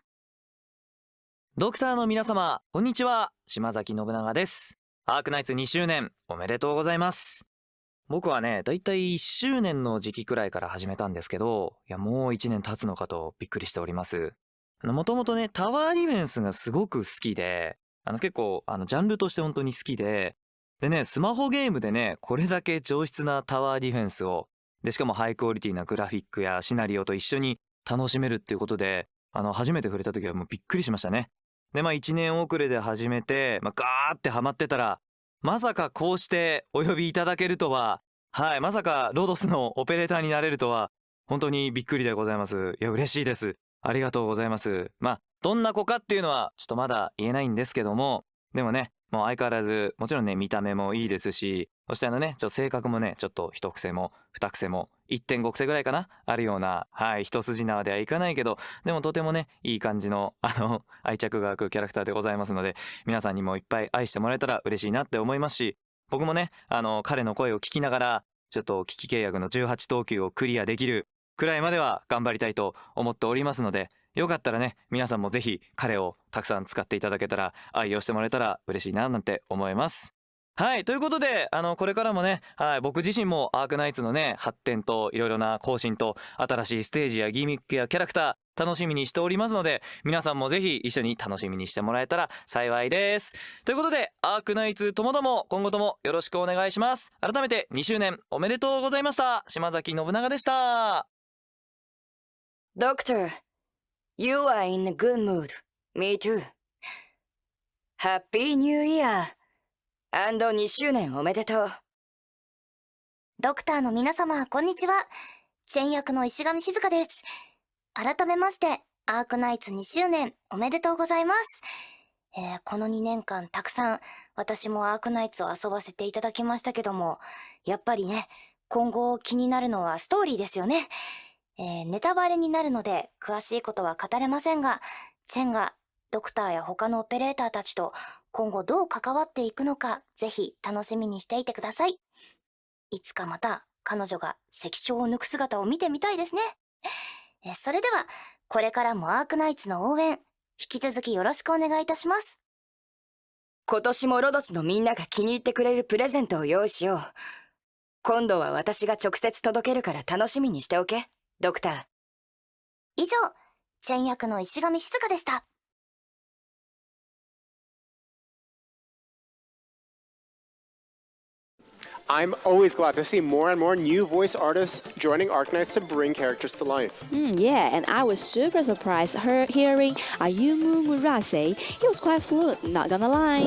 ドクターの皆様こんにちは、島崎信長です。アークナイツ2周年おめでとうございます。僕はね、だいたい1周年の時期くらいから始めたんですけど、いやもう1年経つのかとびっくりしております。もともとね、タワーディフェンスがすごく好きで、結構ジャンルとして本当に好きで、でね、スマホゲームでね、これだけ上質なタワーディフェンスを、でしかもハイクオリティなグラフィックやシナリオと一緒に楽しめるっていうことで、初めて触れた時はもうびっくりしましたね。で1年遅れで始めて、ガーってハマってたら、まさかこうしてお呼びいただけるとは、はい、まさかロドスのオペレーターになれるとは、本当にびっくりでございます。いや、嬉しいです。ありがとうございます。どんな子かっていうのはちょっとまだ言えないんですけども、でもね、もう相変わらず、もちろんね、見た目もいいですし、そして性格もね、ちょっと一癖も二癖も 1.5 癖ぐらいかなあるような、はい、一筋縄ではいかないけど、でもとてもね、いい感じの、愛着が湧くキャラクターでございますので、皆さんにもいっぱい愛してもらえたら嬉しいなって思いますし、僕もね、彼の声を聞きながら、ちょっと危機契約の18等級をクリアできるくらいまでは頑張りたいと思っておりますので、よかったらね、皆さんもぜひ彼をたくさん使っていただけたら、愛用してもらえたら嬉しいななんて思います。はい、ということでこれからもね、はい、僕自身もアークナイツのね、発展といろいろな更新と新しいステージやギミックやキャラクター楽しみにしておりますので、皆さんもぜひ一緒に楽しみにしてもらえたら幸いです。ということで、アークナイツともども今後ともよろしくお願いします。改めて2周年おめでとうございました。島崎信長でした。Doctor, you are in a good mood. Me too. Happy New Year! and 2周年おめでとう。ドクターの皆様、こんにちは。チェン役の石上静香です。改めまして、アークナイツ2周年おめでとうございます。この2年間たくさん私もアークナイツを遊ばせていただきましたけども、やっぱりね、今後気になるのはストーリーですよね。ネタバレになるので詳しいことは語れませんが、チェンがドクターや他のオペレーターたちと今後どう関わっていくのか、ぜひ楽しみにしていてください。いつかまた彼女が石章を抜く姿を見てみたいですね。それではこれからもアークナイツの応援引き続きよろしくお願いいたします。今年もロドスのみんなが気に入ってくれるプレゼントを用意しよう。今度は私が直接届けるから楽しみにしておけ、ドクター。以上、チェン役の石上静香でした。I'm always glad to see more and more new voice artists joining Arknights to bring characters to life. Yeah, and I was super surprised hearing Ayumu Murase. He was quite fluent, not gonna lie.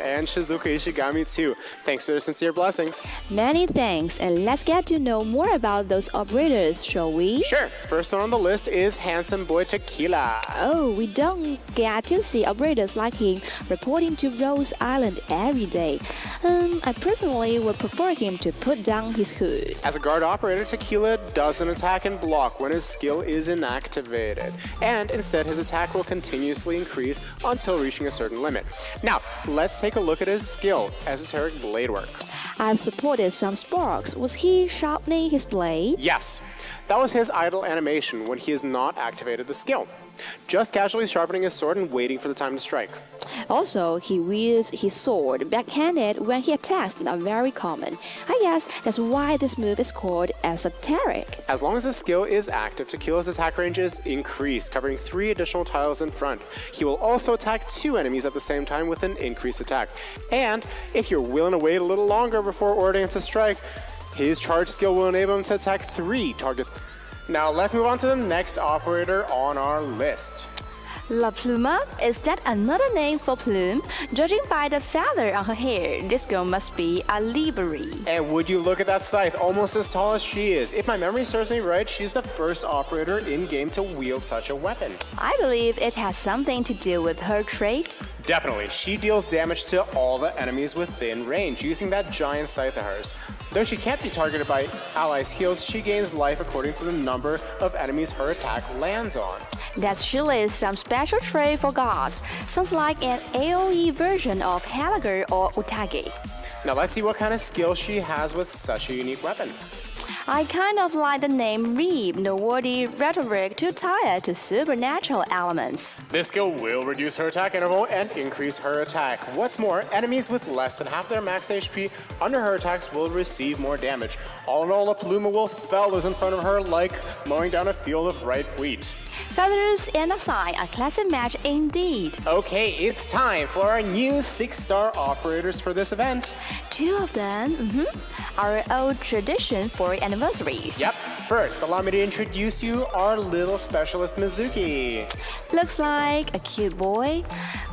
And Shizuka Ishigami too. Thanks for their sincere blessings. Many thanks, and let's get to know more about those operators, shall we? Sure. First one on the list is handsome boy Tequila. Oh, we don't get to see operators like him reporting to Rose Island every day. I personally would prefer him to put down his hood. As a guard operator, Tequila doesn't attack and block when his skill is inactivated, and instead his attack will continuously increase until reaching a certain limit. Now, let's take a look at his skill, esoteric blade work. I've supported some sparks. Was he sharpening his blade? Yes, that was his idle animation when he has not activated the skill. Just casually sharpening his sword and waiting for the time to strike. Also, he wields his sword backhanded when he attacks, not very common. I guess that's why this move is called esoteric. As long as his skill is active, Tequila's attack range is increased, covering 3 additional tiles in front. He will also attack 2 enemies at the same time with an increased attack. And if you're willing to wait a little longer before ordering him to strike, his charge skill will enable him to attack 3 targets. Now let's move on to the next operator on our list. La Pluma? Is that another name for Plume? Judging by the feather on her hair, this girl must be a Liberi. And would you look at that scythe, almost as tall as she is. If my memory serves me right, she's the first operator in-game to wield such a weapon. I believe it has something to do with her trait. Definitely, she deals damage to all the enemies within range using that giant scythe of hers. Though she can't be targeted by allies' heals, she gains life according to the number of enemies her attack lands on. That's surely some special trait for gods. Sounds like an AoE version of Halager or Utage. Now let's see what kind of skill she has with such a unique weapon. I kind of like the name Reeb, noteworthy rhetoric to tie it to supernatural elements. This skill will reduce her attack interval and increase her attack. What's more, enemies with less than half their max HP under her attacks will receive more damage. All in all, a Paluma will fell those in front of her like mowing down a field of ripe wheat. Feathers and a sign, a classic match indeed. Okay, it's time for our new 6-star operators for this event. 2 of them, our old tradition for anniversaries. Yep, first, allow me to introduce you our little specialist Mizuki. Looks like a cute boy.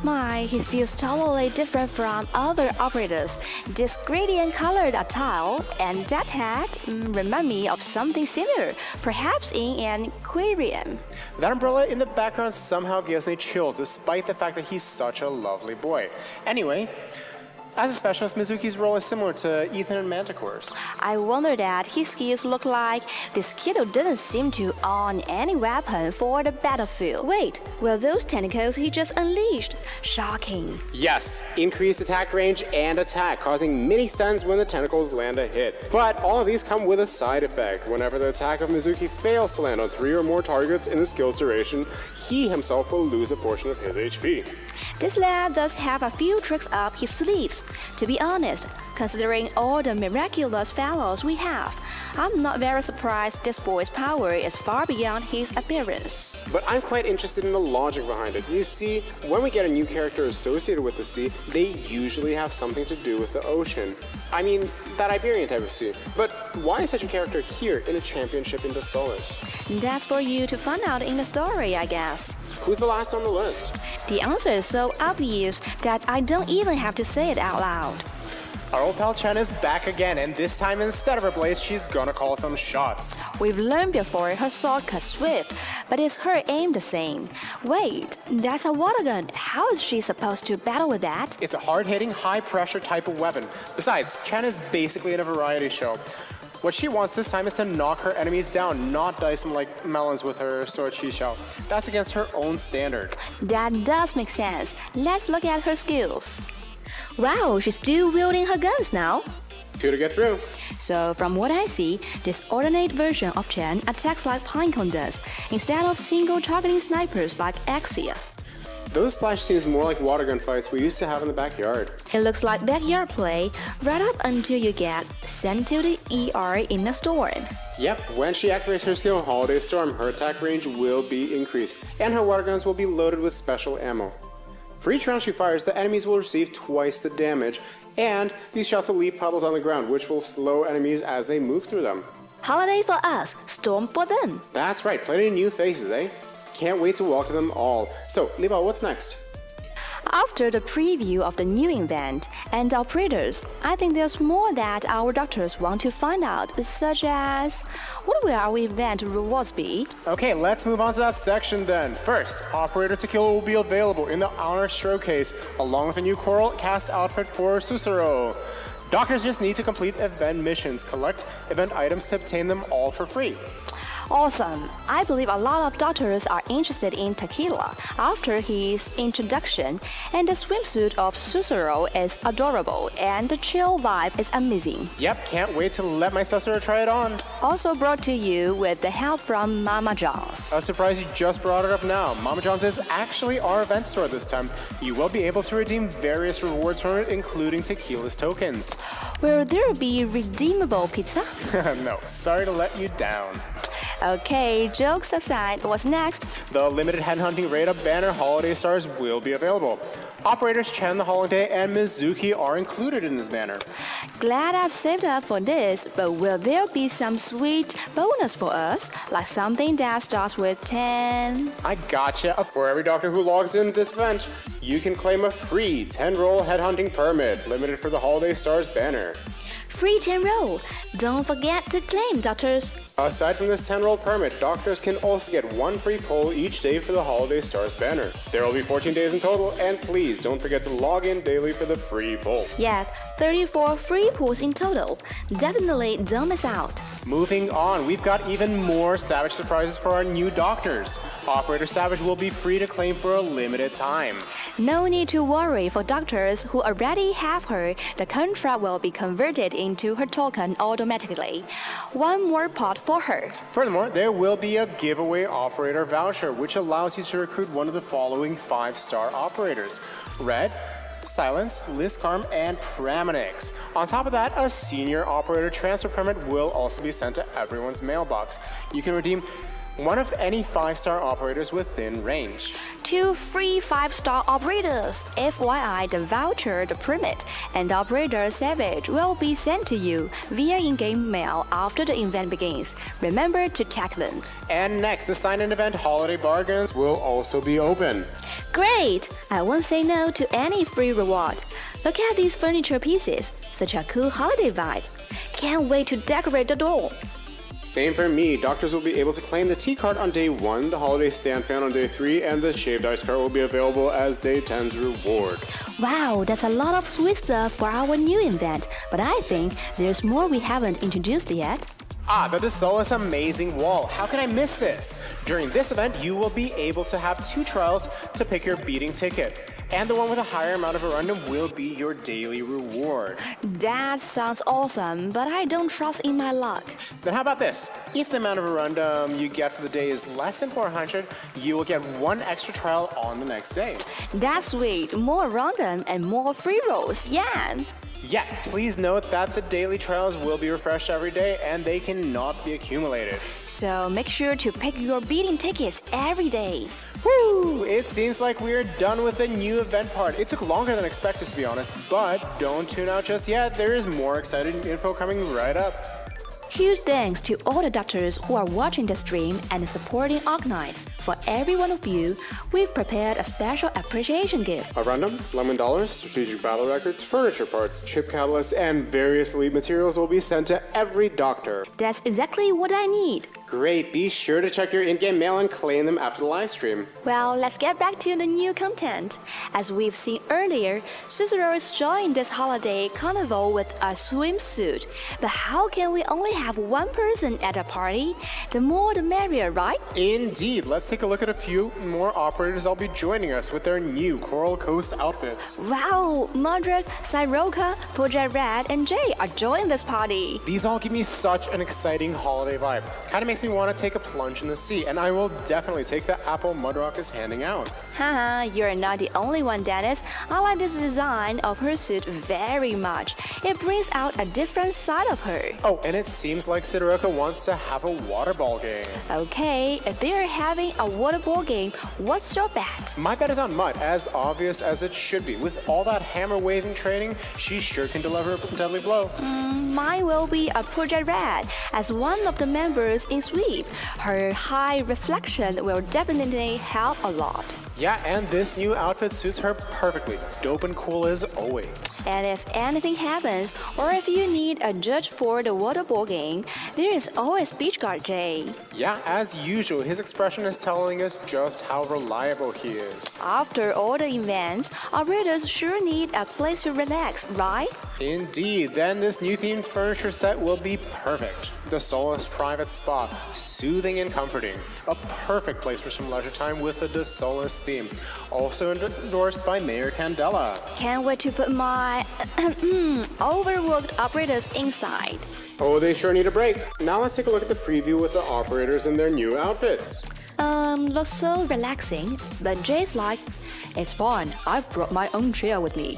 My, he feels totally different from other operators. This gradient colored attire and that hat remind me of something similar, perhaps in an aquarium. That umbrella in the background somehow gives me chills, despite the fact that he's such a lovely boy. Anyway, as a specialist, Mizuki's role is similar to Ethan and Manticore's. I wonder that his skills look like this kiddo didn't seem to own any weapon for the battlefield. Wait, were those tentacles he just unleashed? Shocking. Yes, increased attack range and attack, causing mini stuns when the tentacles land a hit. But all of these come with a side effect. Whenever the attack of Mizuki fails to land on 3 or more targets in the skill's duration, he himself will lose a portion of his HP. This lad does have a few tricks up his sleeves. To be honest, considering all the miraculous fellows we have, I'm not very surprised this boy's power is far beyond his appearance. But I'm quite interested in the logic behind it. You see, when we get a new character associated with the sea, they usually have something to do with the ocean. I mean, that Iberian type of sea. But why is such a character here in a championship in the Solis? That's for you to find out in the story, I guess. Who's the last on the list? The answer is so obvious that I don't even have to say it out loud. Our old pal Chen is back again, and this time instead of her blades, she's gonna call some shots. We've learned before her sword cuts swift, but is her aim the same? Wait, that's a water gun. How is she supposed to battle with that? It's a hard-hitting, high-pressure type of weapon. Besides, Chen is basically in a variety show. What she wants this time is to knock her enemies down, not dice them like melons with her sword Qishao. That's against her own standard. That does make sense. Let's look at her skills. Wow, she's still wielding her guns now. 2 to get through. So from what I see, this alternate version of Chen attacks like Pinecone does, instead of single targeting snipers like Axia. Those splash scenes more like water gun fights we used to have in the backyard. It looks like backyard play right up until you get sent to the ER in a storm. Yep, when she activates her skill Holiday Storm, her attack range will be increased, and her water guns will be loaded with special ammo. For each round she fires, the enemies will receive twice the damage, and these shots will leave puddles on the ground, which will slow enemies as they move through them. Holiday for us, storm for them. That's right, plenty of new faces, eh? Can't wait to welcome them all. So, Liba, what's next? After the preview of the new event and operators, I think there's more that our doctors want to find out, such as what will our event rewards be? Okay, let's move on to that section then. First, Operator to Kill will be available in the Honor Showcase, along with a new Coral cast outfit for Susuro. Doctors just need to complete event missions, collect event items to obtain them all for free. Awesome! I believe a lot of doctors are interested in Tequila after his introduction, and the swimsuit of Susuro is adorable, and the chill vibe is amazing. Yep, can't wait to let my Susuro try it on. Also brought to you with the help from Mama John's. A surprise you just brought it up now. Mama John's is actually our event store this time. You will be able to redeem various rewards from it, including Tequila's tokens. Will there be redeemable pizza? No, sorry to let you down. Okay, jokes aside, what's next? The limited headhunting raid of Banner Holiday Stars will be available. Operators Chen the Holiday and Mizuki are included in this banner. Glad I've saved up for this, but will there be some sweet bonus for us? Like something that starts with 10? I gotcha. For every doctor who logs into this event, you can claim a free 10-roll headhunting permit, limited for the Holiday Stars banner. Free 10 roll. Don't forget to claim, doctors. Aside from this 10-roll permit, doctors can also get 1 free pull each day for the Holiday Stars banner. There will be 14 days in total, and please don't forget to log in daily for the free pull. Yeah, 34 free pulls in total. Definitely don't miss out. Moving on, we've got even more Savage surprises for our new doctors. Operator Savage will be free to claim for a limited time. No need to worry for doctors who already have her. The contract will be converted into her token automatically. One more pot for her. Furthermore, there will be a giveaway operator voucher, which allows you to recruit one of the following 5-star operators: Red, Silence, Liscarm, and Praminix. On top of that, a senior operator transfer permit will also be sent to everyone's mailbox. You can redeem one of any 5-star operators within range. 2 free 5-star operators. FYI, the voucher, the permit, and Operator Savage will be sent to you via in-game mail after the event begins. Remember to check them. And next, the sign-in event holiday bargains will also be open. Great! I won't say no to any free reward. Look at these furniture pieces. Such a cool holiday vibe. Can't wait to decorate the door. Same for me. Doctors will be able to claim the T card on day 1, the holiday stand fan on day 3, and the shaved ice card will be available as day 10's reward. Wow, that's a lot of sweet stuff for our new event, but I think there's more we haven't introduced yet. The Desolus Amazing Wall. How can I miss this? During this event, you will be able to have 2 trials to pick your beating ticket. And the one with a higher amount of Arundum will be your daily reward. That sounds awesome, but I don't trust in my luck. Then how about this? If the amount of Arundum you get for the day is less than 400, you will get 1 extra trial on the next day. That's sweet. More random and more free rolls. Yeah. Yeah, please note that the daily trials will be refreshed every day and they cannot be accumulated. So make sure to pick your beating tickets every day. Woo! It seems like we're done with the new event part. It took longer than expected, to be honest, but don't tune out just yet. There is more exciting info coming right up. Huge thanks to all the doctors who are watching the stream and supporting Arknights. For every one of you, we've prepared a special appreciation gift. Arundum, lemon dollars, strategic battle records, furniture parts, chip catalysts, and various elite materials will be sent to every doctor. That's exactly what I need. Great, be sure to check your in-game mail and claim them after the live stream. Well, let's get back to the new content. As we've seen earlier, Cicero's joined this holiday carnival with a swimsuit. But how can we only have one person at a party? The more the merrier, right? Indeed, let's take a look at a few more operators that'll be joining us with their new Coral Coast outfits. Wow, Modric, Siroka, Project Red, and Jay are joining this party. These all give me such an exciting holiday vibe. Kinda makes me want to take a plunge in the sea, and I will definitely take the apple Mudrock is handing out. Haha, you're not the only one, Dennis. I like this design of her suit very much. It brings out a different side of her. Oh, and it seems like Sidoroka wants to have a water ball game. Okay, if they're having a water ball game, what's your bet? My bet is on Mud, as obvious as it should be. With all that hammer-waving training, she sure can deliver a deadly blow. Mine will be a Project Red. As one of the members in Sweep, her high reflection will definitely help a lot. Yeah, and this new outfit suits her perfectly. Dope and cool as always. And if anything happens, or if you need a judge for the water ball game, there is always Beach Guard Jay. Yeah, as usual, his expression is telling us just how reliable he is. After all the events, operators sure need a place to relax, right? Indeed, then this new themed furniture set will be perfect. The Solace private spa, soothing and comforting. A perfect place for some leisure time with the Solace theme. Also endorsed by Mayor Candela. Can't wait to put my overworked operators inside. Oh, they sure need a break. Now let's take a look at the preview with the operators in their new outfits. Looks so relaxing, but Jay's like, it's fine, I've brought my own chair with me.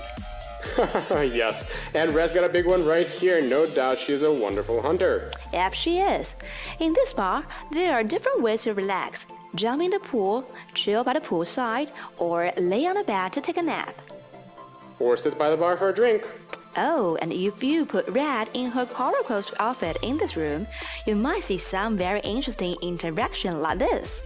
Yes, and Rez got a big one right here. No doubt she's a wonderful hunter. Yep, she is. In this bar, there are different ways to relax. Jump in the pool, chill by the poolside, or lay on a bed to take a nap. Or sit by the bar for a drink. Oh, and if you put Red in her Coral Coast outfit in this room, you might see some very interesting interaction like this.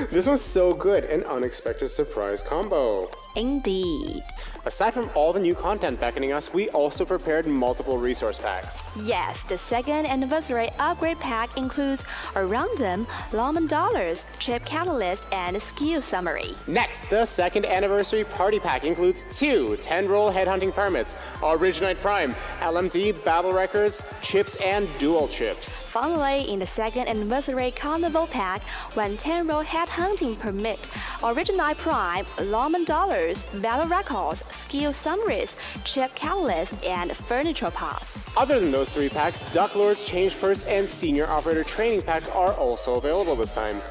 This was so good, an unexpected surprise combo. Indeed. Aside from all the new content beckoning us, we also prepared multiple resource packs. Yes, the second anniversary upgrade pack includes a random, Lawman Dollars, Chip Catalyst, and Skill Summary. Next, the second anniversary party pack includes 2 10-roll headhunting permits, Arknights Prime, LMD Battle Records, chips, and dual chips. Finally, in the second anniversary Carnival pack, 1 10-roll headhunting permit, Arknights Prime, Lawman Dollars, Battle Records, Skill Summaries, Chip Catalyst, and Furniture Pass. Other than those 3 packs, Duck Lord's Change Purse and Senior Operator Training Pack are also available this time.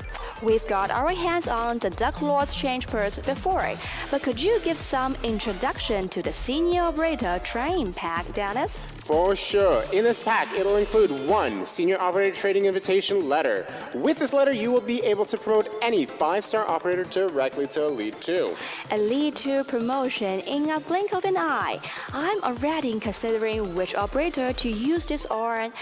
We've got our hands on the Duck Lord's Change Purse before, but could you give some introduction to the Senior Operator Training Pack, Dennis? For sure. In this pack, it'll include 1 Senior Operator Trading Invitation letter. With this letter, you will be able to promote any 5-star operator directly to Elite 2. Elite 2 promotion in a blink of an eye. I'm already considering which operator to use this on.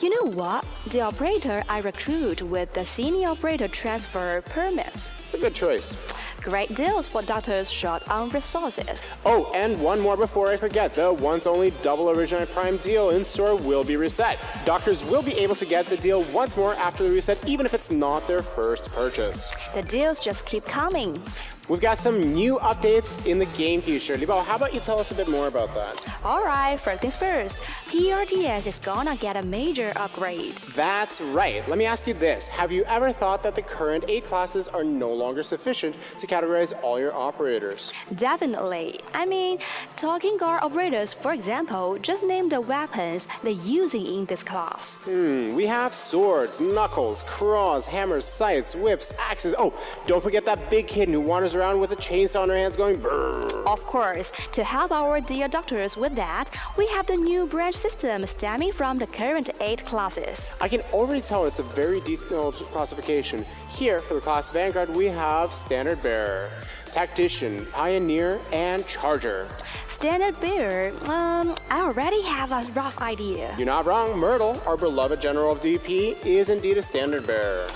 You know what? The operator I recruit with the Senior Operator Transfer Permit. It's a good choice. Great deals for doctors short on resources. Oh, and one more before I forget. The once-only double Arknights Prime deal in store will be reset. Doctors will be able to get the deal once more after the reset, even if it's not their first purchase. The deals just keep coming. We've got some new updates in the game future. Li Bao, how about you tell us a bit more about that? Alright, first things first. PRTS is gonna get a major upgrade. That's right. Let me ask you this. Have you ever thought that the current 8 classes are no longer sufficient to categorize all your operators? Definitely. I mean, talking guard operators, for example, just name the weapons they're using in this class. We have swords, knuckles, claws, hammers, scythes, whips, axes. Oh, don't forget that big kid who wanders around with a chainsaw in her hands going brrr. Of course, to help our dear doctors with that, we have the new branch system stemming from the current 8 classes. I can already tell it's a very detailed classification. Here, for the class Vanguard, we have Standard Bearer, Tactician, Pioneer, and Charger. Standard Bearer, I already have a rough idea. You're not wrong, Myrtle, our beloved General of DP, is indeed a Standard Bearer.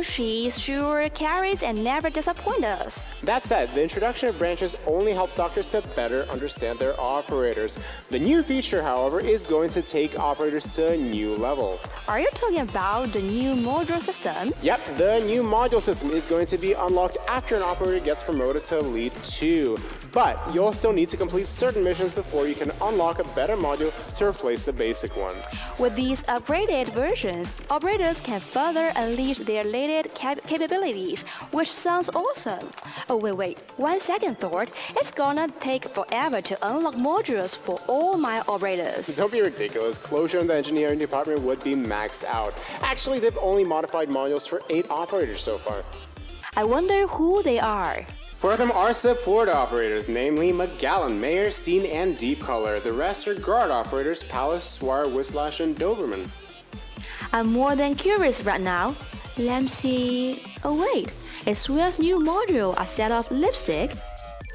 She sure carries and never disappoints us. That said, the introduction of branches only helps doctors to better understand their operators. The new feature, however, is going to take operators to a new level. Are you talking about the new module system? Yep, the new module system is going to be unlocked after an operator gets promoted to Elite 2. But you'll still need to complete certain missions before you can unlock a better module to replace the basic one. With these upgraded versions, operators can further unleash their latent capabilities, which sounds awesome. Oh, wait. 1 second thought. It's gonna take forever to unlock modules for all my operators. Don't be ridiculous. Closure in the engineering department would be maxed out. Actually, they've only modified modules for 8 operators so far. I wonder who they are. 4 of them are support operators, namely Magellan, Mayor, Scene, and Deep Color. The rest are guard operators, Palace, Swire, Whislash, and Doberman. I'm more than curious right now. Let me see. Oh wait, is Swia's new module a set of lipstick?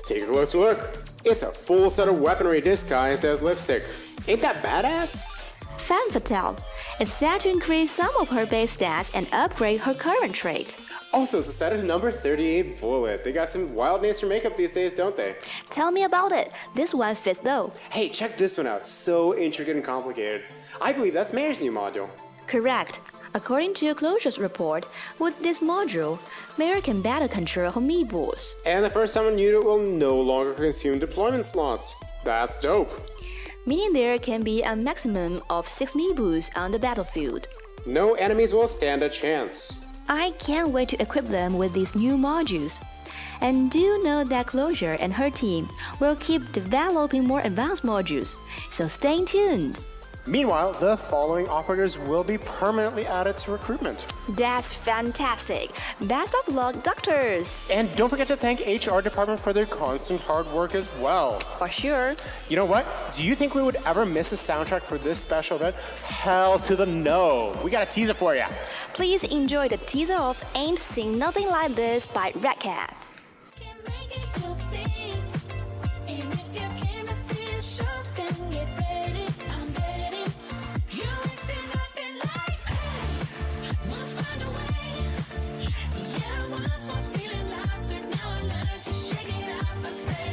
Take a close look. It's a full set of weaponry disguised as lipstick. Ain't that badass? Femme Fatale. It's set to increase some of her base stats and upgrade her current trait. Also, it's a set of number 38 Bullet. They got some wild names for makeup these days, don't they? Tell me about it. This one fits though. Hey, check this one out. So intricate and complicated. I believe that's Mayor's new module. Correct. According to Closure's report, with this module, Mayor can better control her meeples. And the first summon unit will no longer consume deployment slots. That's dope. Meaning there can be a maximum of 6 meeples on the battlefield. No enemies will stand a chance. I can't wait to equip them with these new modules. And do know that Closure and her team will keep developing more advanced modules, so stay tuned. Meanwhile, the following operators will be permanently added to recruitment. That's fantastic. Best of luck, doctors. And don't forget to thank HR department for their constant hard work as well. For sure. You know what? Do you think we would ever miss a soundtrack for this special event? Hell to the no. We got a teaser for you. Please enjoy the teaser of Ain't Seen Nothing Like This by Red Cat. Yeah, once was feeling lost, but now I learned to shake it off. I say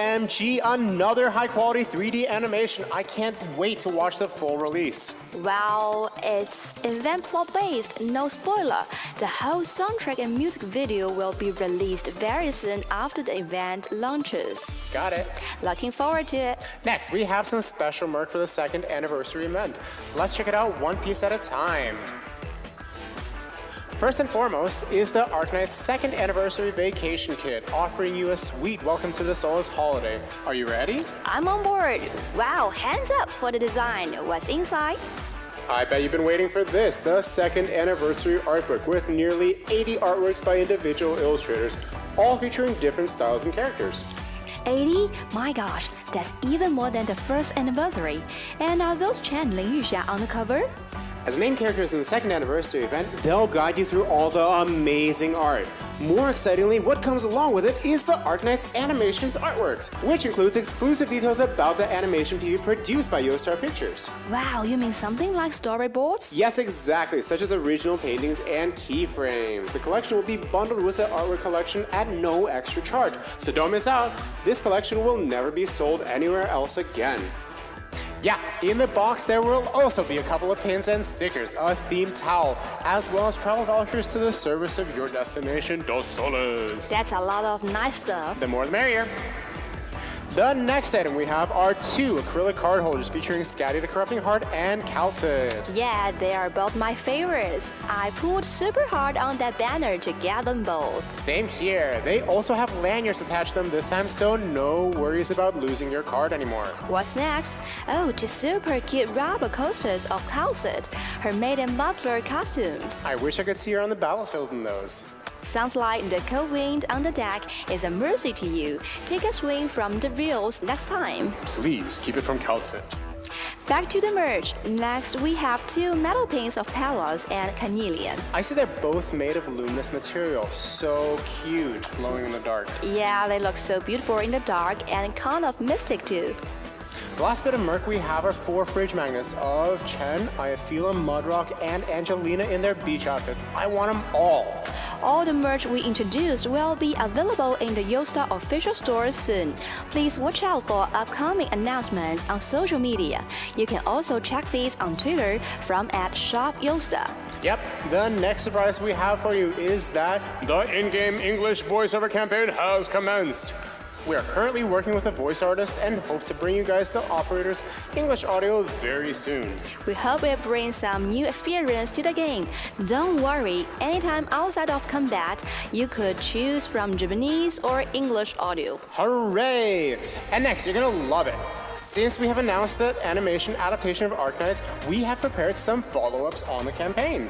OMG, another high-quality 3D animation. I can't wait to watch the full release. Well, it's event plot based, no spoiler. The whole soundtrack and music video will be released very soon after the event launches. Got it. Looking forward to it. Next, we have some special merch for the 2nd anniversary event. Let's check it out one piece at a time. First and foremost is the Arknights 2nd Anniversary Vacation Kit, offering you a sweet welcome to the Solace holiday. Are you ready? I'm on board. Wow, hands up for the design. What's inside? I bet you've been waiting for this, the 2nd Anniversary Art Book with nearly 80 artworks by individual illustrators, all featuring different styles and characters. 80? My gosh, that's even more than the 1st anniversary. And are those Chen Ling Yuxia on the cover? As main characters in the 2nd anniversary event, they'll guide you through all the amazing art. More excitingly, what comes along with it is the Arknights Animations artworks, which includes exclusive details about the animation PV produced by Yostar Pictures. Wow, you mean something like storyboards? Yes, exactly, such as original paintings and keyframes. The collection will be bundled with the artwork collection at no extra charge, so don't miss out. This collection will never be sold anywhere else again. Yeah, in the box there will also be a couple of pins and stickers, a themed towel, as well as travel vouchers to the service of your destination, Dos Soles. That's a lot of nice stuff. The more the merrier. The next item we have are 2 acrylic card holders featuring Scatty the Corrupting Heart and Calcid. Yeah, they are both my favorites. I pulled super hard on that banner to get them both. Same here. They also have lanyards attached to them this time, so no worries about losing your card anymore. What's next? Oh, 2 super cute rubber coasters of Calcid, her maid and butler costume. I wish I could see her on the battlefield in those. Sounds like the cold wind on the deck is a mercy to you. Take a swing from the wheels next time. Please keep it from Calcid. Back to the merch. Next, we have 2 metal pins of Palos and Carnelian. I see they're both made of luminous material. So cute, glowing in the dark. Yeah, they look so beautiful in the dark and kind of mystic too. The last bit of merch we have are 4 fridge magnets of Chen, Iafila, Mudrock, and Angelina in their beach outfits. I want them all. All the merch we introduced will be available in the Yostar official store soon. Please watch out for upcoming announcements on social media. You can also check feeds on Twitter from @ShopYostar. Yep, the next surprise we have for you is that the in-game English voiceover campaign has commenced. We are currently working with a voice artist and hope to bring you guys the operator's English audio very soon. We hope it brings some new experience to the game. Don't worry, anytime outside of combat, you could choose from Japanese or English audio. Hooray! And next, you're gonna love it. Since we have announced the animation adaptation of Arknights, we have prepared some follow-ups on the campaign.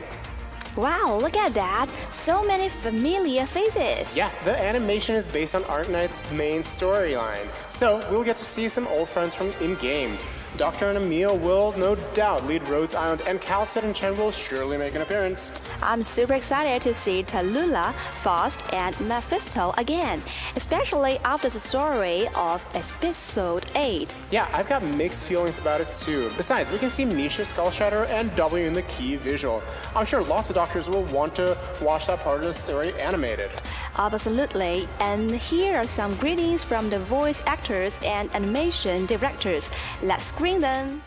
Wow, look at that! So many familiar faces! Yeah, the animation is based on Arknights' main storyline, so we'll get to see some old friends from in-game. Doctor and Emil will no doubt lead Rhodes Island, and Calcid and Chen will surely make an appearance. I'm super excited to see Tallulah, Faust, and Mephisto again, especially after the story of Episode 8. Yeah, I've got mixed feelings about it too. Besides, we can see Misha, Skullshatter, and W in the key visual. I'm sure lots of doctors will want to watch that part of the story animated. Absolutely, and here are some greetings from the voice actors and animation directors. Let's screen them.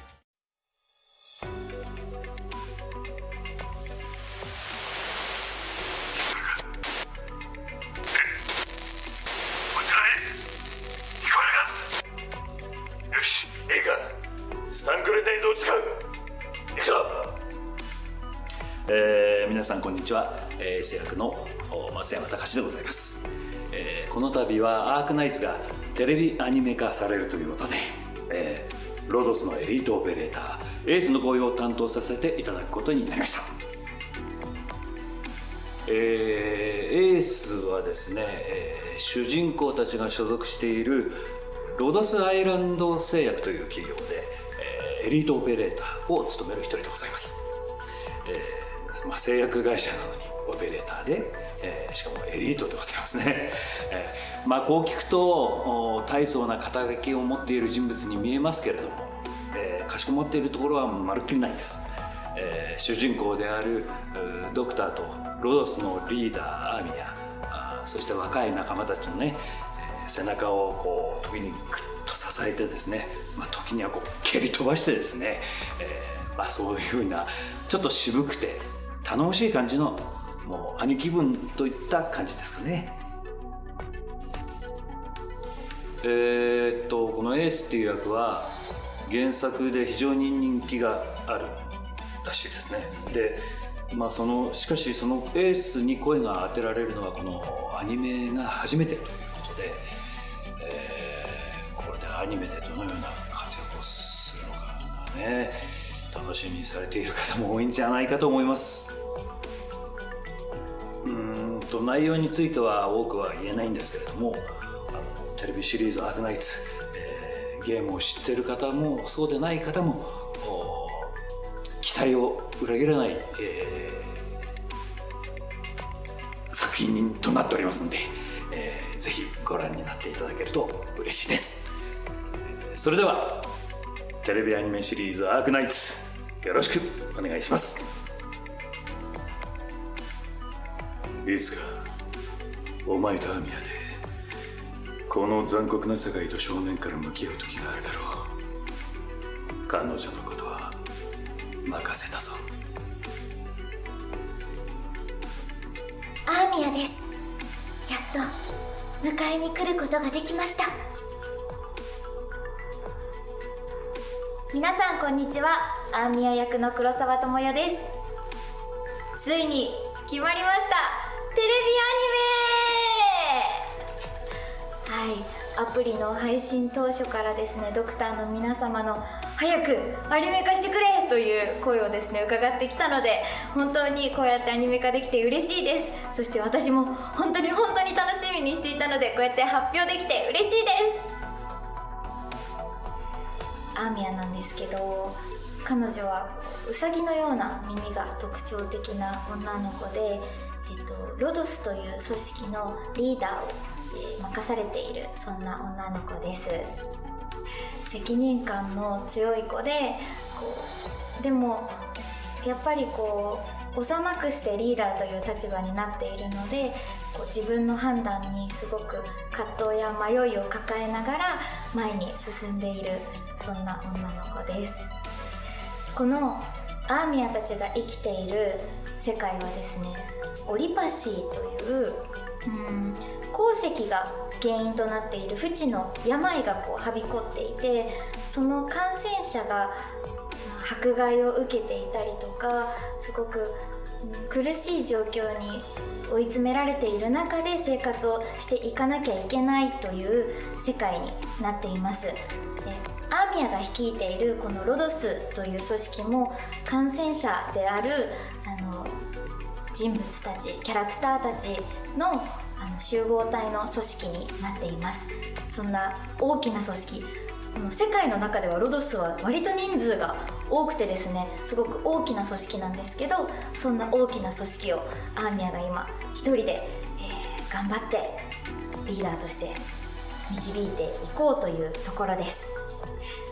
Hey, 皆さんこんにちは。制役の松山隆でございます。この度はアークナイツがテレビアニメ化されるということで、ロードスのエリートオペレーターエースの声を担当させていただくことになりました。エースはですね、主人公たちが所属しているロドスアイランド製薬という企業で、エリートオペレーターを務める一人でございます。製薬会社なのにオペレーターで、しかもエリートでございますね。こう聞くと大層な肩書きを持っている人物に見えますけれども、かしこまっているところはまるっきりないんです。主人公であるドクターとロドスのリーダーアーミヤ、そして若い仲間たちのね、背中をこう時にグッと支えてですね、時にはこう蹴り飛ばしてですね、そういうふうなちょっと渋くて頼もしい感じのもう兄貴分といった感じですかね。このエースっていう役は原作で非常に人気があるらしいですね。で、しかしそのエースに声が当てられるのはこのアニメが初めてということで、これでアニメでどのような活躍をするのかね、楽しみにされている方も多いんじゃないかと思います。内容については多くは言えないんですけれども、テレビシリーズ「アークナイツ」ゲームを知っている方もそうでない方も期待を裏切らない、作品となっておりますので、ぜひご覧になっていただけると嬉しいです。それではテレビアニメシリーズ「アークナイツ」よろしくお願いします。いつかお前とアミヤでこの残酷な世界と正面から向き合う時があるだろう。彼女のことは任せたぞ。アーミヤです。やっと迎えに来ることができました。皆さんこんにちは。アーミヤ役の黒沢智代です。ついに決まりました、テレビアニメ。アプリの配信当初からですね、ドクターの皆様の早くアニメ化してくれという声をですね伺ってきたので、本当にこうやってアニメ化できて嬉しいです。そして私も本当に楽しみにしていたので、こうやって発表できて嬉しいです。アーミヤなんですけど、彼女はウサギのような耳が特徴的な女の子で、ロドスという組織のリーダーを、任されている、そんな女の子です。責任感の強い子で、でもやっぱり幼くしてリーダーという立場になっているので、自分の判断にすごく葛藤や迷いを抱えながら前に進んでいる、そんな女の子です。このアーミヤたちが生きている世界はですね、オリパシーという鉱石が原因となっている不治の病がはびこっていて、その感染者が迫害を受けていたりとか、すごく苦しい状況に追い詰められている中で生活をしていかなきゃいけないという世界になっています。アーミヤが率いているこのロドスという組織も感染者である人物たち、キャラクターたちの集合体の組織になっています。そんな大きな組織、この世界の中ではロドスは割と人数が多くてですね、すごく大きな組織なんですけど、そんな大きな組織をアーミヤが今一人で、頑張ってリーダーとして導いていこうというところです。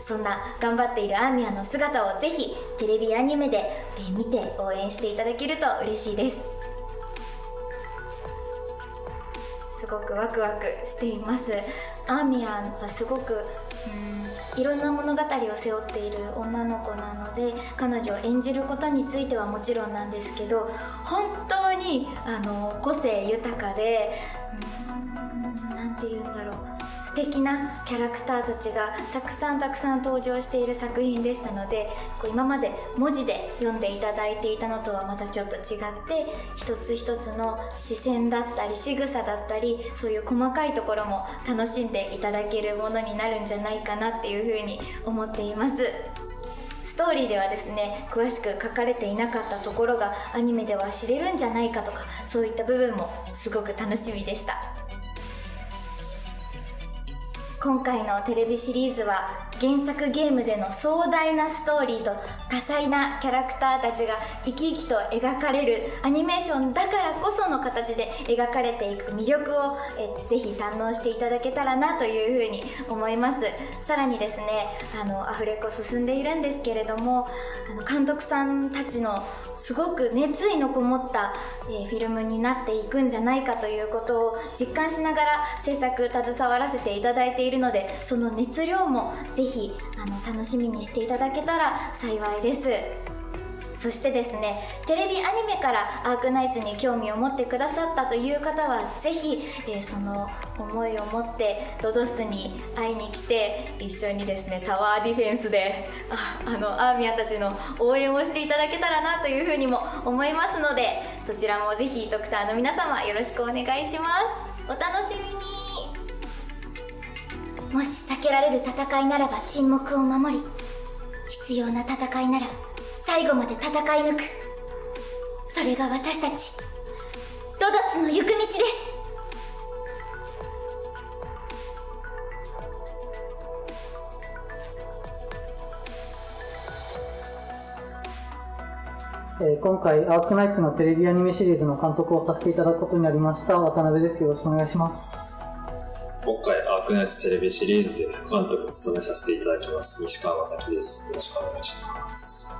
そんな頑張っているアーミヤの姿をぜひテレビアニメで見て応援していただけると嬉しいです。すごくワクワクしています。アーミヤはすごくいろんな物語を背負っている女の子なので、彼女を演じることについてはもちろんなんですけど、本当に個性豊かで、なんて言うんだろう、素敵なキャラクターたちがたくさん登場している作品でしたので、今まで文字で読んでいただいていたのとはまたちょっと違って、一つ一つの視線だったり仕草だったり、そういう細かいところも楽しんでいただけるものになるんじゃないかなっていうふうに思っています。ストーリーではですね、詳しく書かれていなかったところがアニメでは知れるんじゃないかとか、そういった部分もすごく楽しみでした。今回のテレビシリーズは原作ゲームでの壮大なストーリーと多彩なキャラクターたちが生き生きと描かれるアニメーションだからこその形で描かれていく魅力をぜひ堪能していただけたらなというふうに思います。さらにですね、アフレコ進んでいるんですけれども、監督さんたちのすごく熱意のこもった、フィルムになっていくんじゃないかということを実感しながら制作携わらせていただいているので、その熱量もぜひ楽しみにしていただけたら幸いです。そしてですね、テレビアニメからアークナイツに興味を持ってくださったという方はぜひ、その思いを持ってロドスに会いに来て、一緒にですねタワーディフェンスでアーミヤたちの応援をしていただけたらなというふうにも思いますので、そちらもぜひドクターの皆様よろしくお願いします。お楽しみに。もし避けられる戦いならば沈黙を守り、必要な戦いなら最後まで戦い抜く。それが私たちロドスの行く道です。今回アークナイツのテレビアニメシリーズの監督をさせていただくことになりました渡辺です。よろしくお願いします。今回アークナイツテレビシリーズで副監督を務めさせていただきます西川正樹です。よろしくお願いします。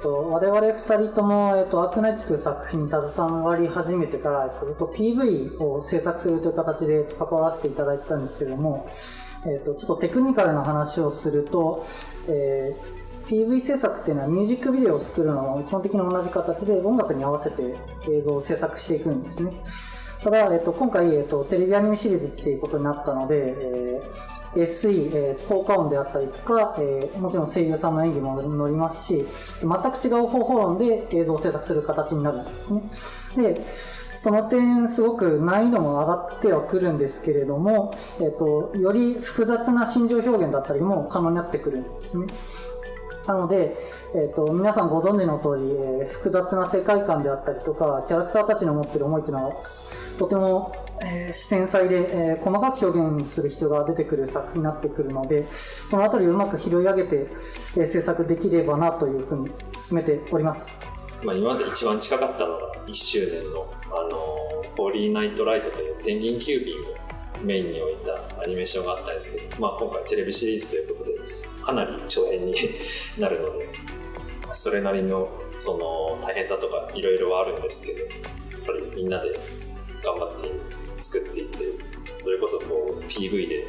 我々2人とも、アークナイツという作品に携わり始めてから、ずっと PV を制作するという形で関わらせていただいたんですけれども、ちょっとテクニカルな話をすると、PV 制作っていうのはミュージックビデオを作るのも基本的に同じ形で音楽に合わせて映像を制作していくんですね。ただ、今回、テレビアニメシリーズっていうことになったので、SE、効果音であったりとか、もちろん声優さんの演技も乗りますし、全く違う方法論で映像を制作する形になるんですね。で、その点すごく難易度も上がってはくるんですけれども、より複雑な心情表現だったりも可能になってくるんですね。なので、皆さんご存知の通り、複雑な世界観であったりとか、キャラクターたちの持っている思いというのは、とても、繊細で、細かく表現する必要が出てくる作品になってくるので、そのあたりをうまく拾い上げて、制作できればなというふうに進めております。今まで一番近かったのが1周年の、ホーリーナイトライトというペンギンキュービンをメインに置いたアニメーションがあったんですけど、今回テレビシリーズということで、かなり長編になるので、それなりのその大変さとかいろいろはあるんですけど、やっぱりみんなで頑張って作っていって、それこそこう PV で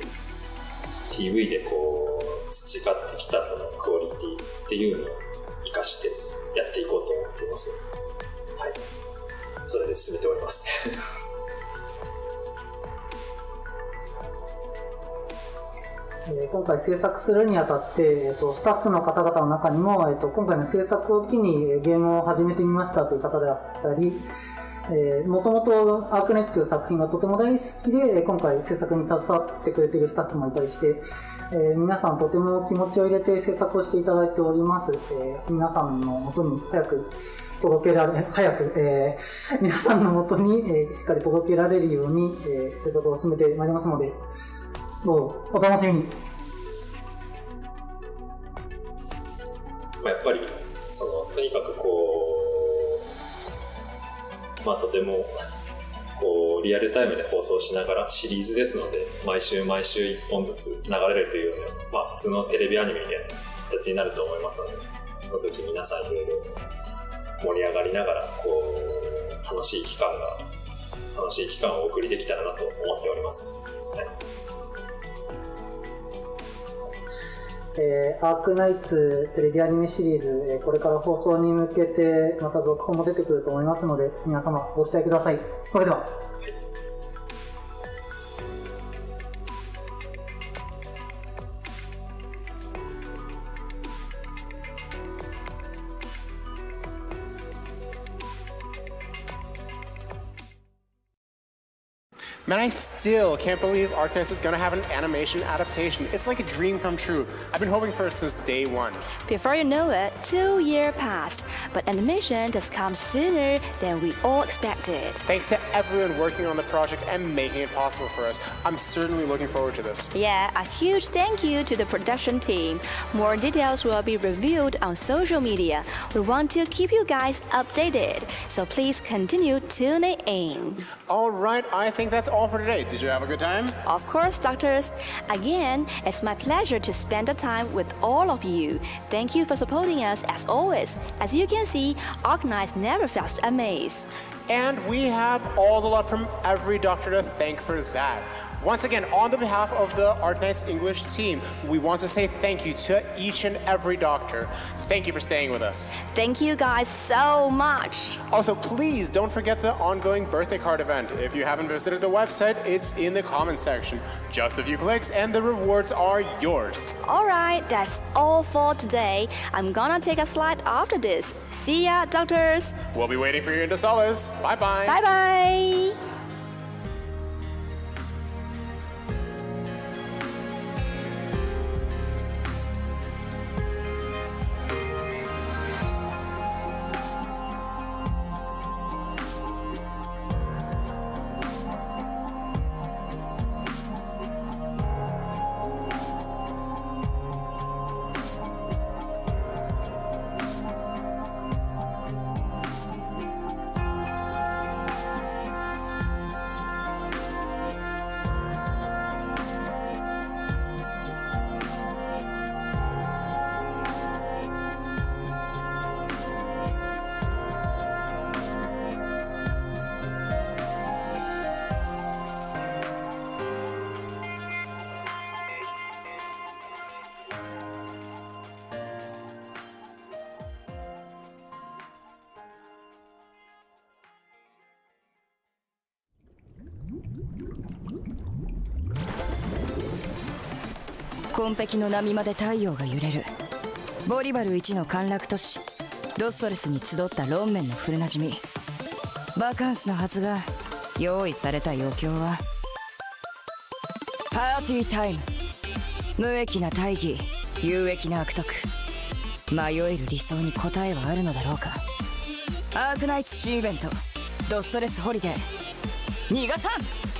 こう培ってきたそのクオリティっていうのを生かしてやっていこうと思っています。はい、それで進めております。今回制作するにあたって、スタッフの方々の中にも、今回の制作を機にゲームを始めてみましたという方であったり、もともとアークナイツという作品がとても大好きで、今回制作に携わってくれているスタッフもいたりして、皆さんとても気持ちを入れて制作をしていただいております。皆さんの元に皆さんの元に、しっかり届けられるように、制作を進めてまいりますので、どうぞお楽しみに。やっぱりとにかくとてもリアルタイムで放送しながらシリーズですので、毎週毎週1本ずつ流れるというような、普通のテレビアニメみたいな形になると思いますので、その時皆さんいろいろ盛り上がりながら楽しい期間をお送りできたらなと思っております。はい、アークナイツテレビアニメシリーズ、これから放送に向けてまた続報も出てくると思いますので、皆様ご期待ください。それでは。Man, I still can't believe Arknights is going to have an animation adaptation. It's like a dream come true. I've been hoping for it since day one. Before you know it, 2 years passed, but animation just comes sooner than we all expected. Thanks to everyone working on the project and making it possible for us. I'm certainly looking forward to this. Yeah, a huge thank you to the production team. More details will be revealed on social media. We want to keep you guys updated, so please continue tuning in. All right, I think that's all for today. Did you have a good time? Of course, doctors. Again, it's my pleasure to spend the time with all of you. Thank you for supporting us as always. As you can see, Arknights never fails to amaze. And we have all the love from every doctor to thank for that. Once again, on the behalf of the Arknights English team, we want to say thank you to each and every doctor. Thank you for staying with us. Thank you guys so much. Also, please don't forget the ongoing birthday card event. If you haven't visited the website, it's in the comments section. Just a few clicks and the rewards are yours. Alright, that's all for today. I'm gonna take a slide after this. See ya, doctors. We'll be waiting for you in the solace. Bye-bye. Bye-bye.紺碧の波まで太陽が揺れるボリバル一の陥落都市ドストレスに集ったロンメンの古なじみバカンスのはずが用意された余興はパーティータイム無益な大義有益な悪徳迷える理想に答えはあるのだろうかアークナイツ新イベントドストレスホリデー逃がさん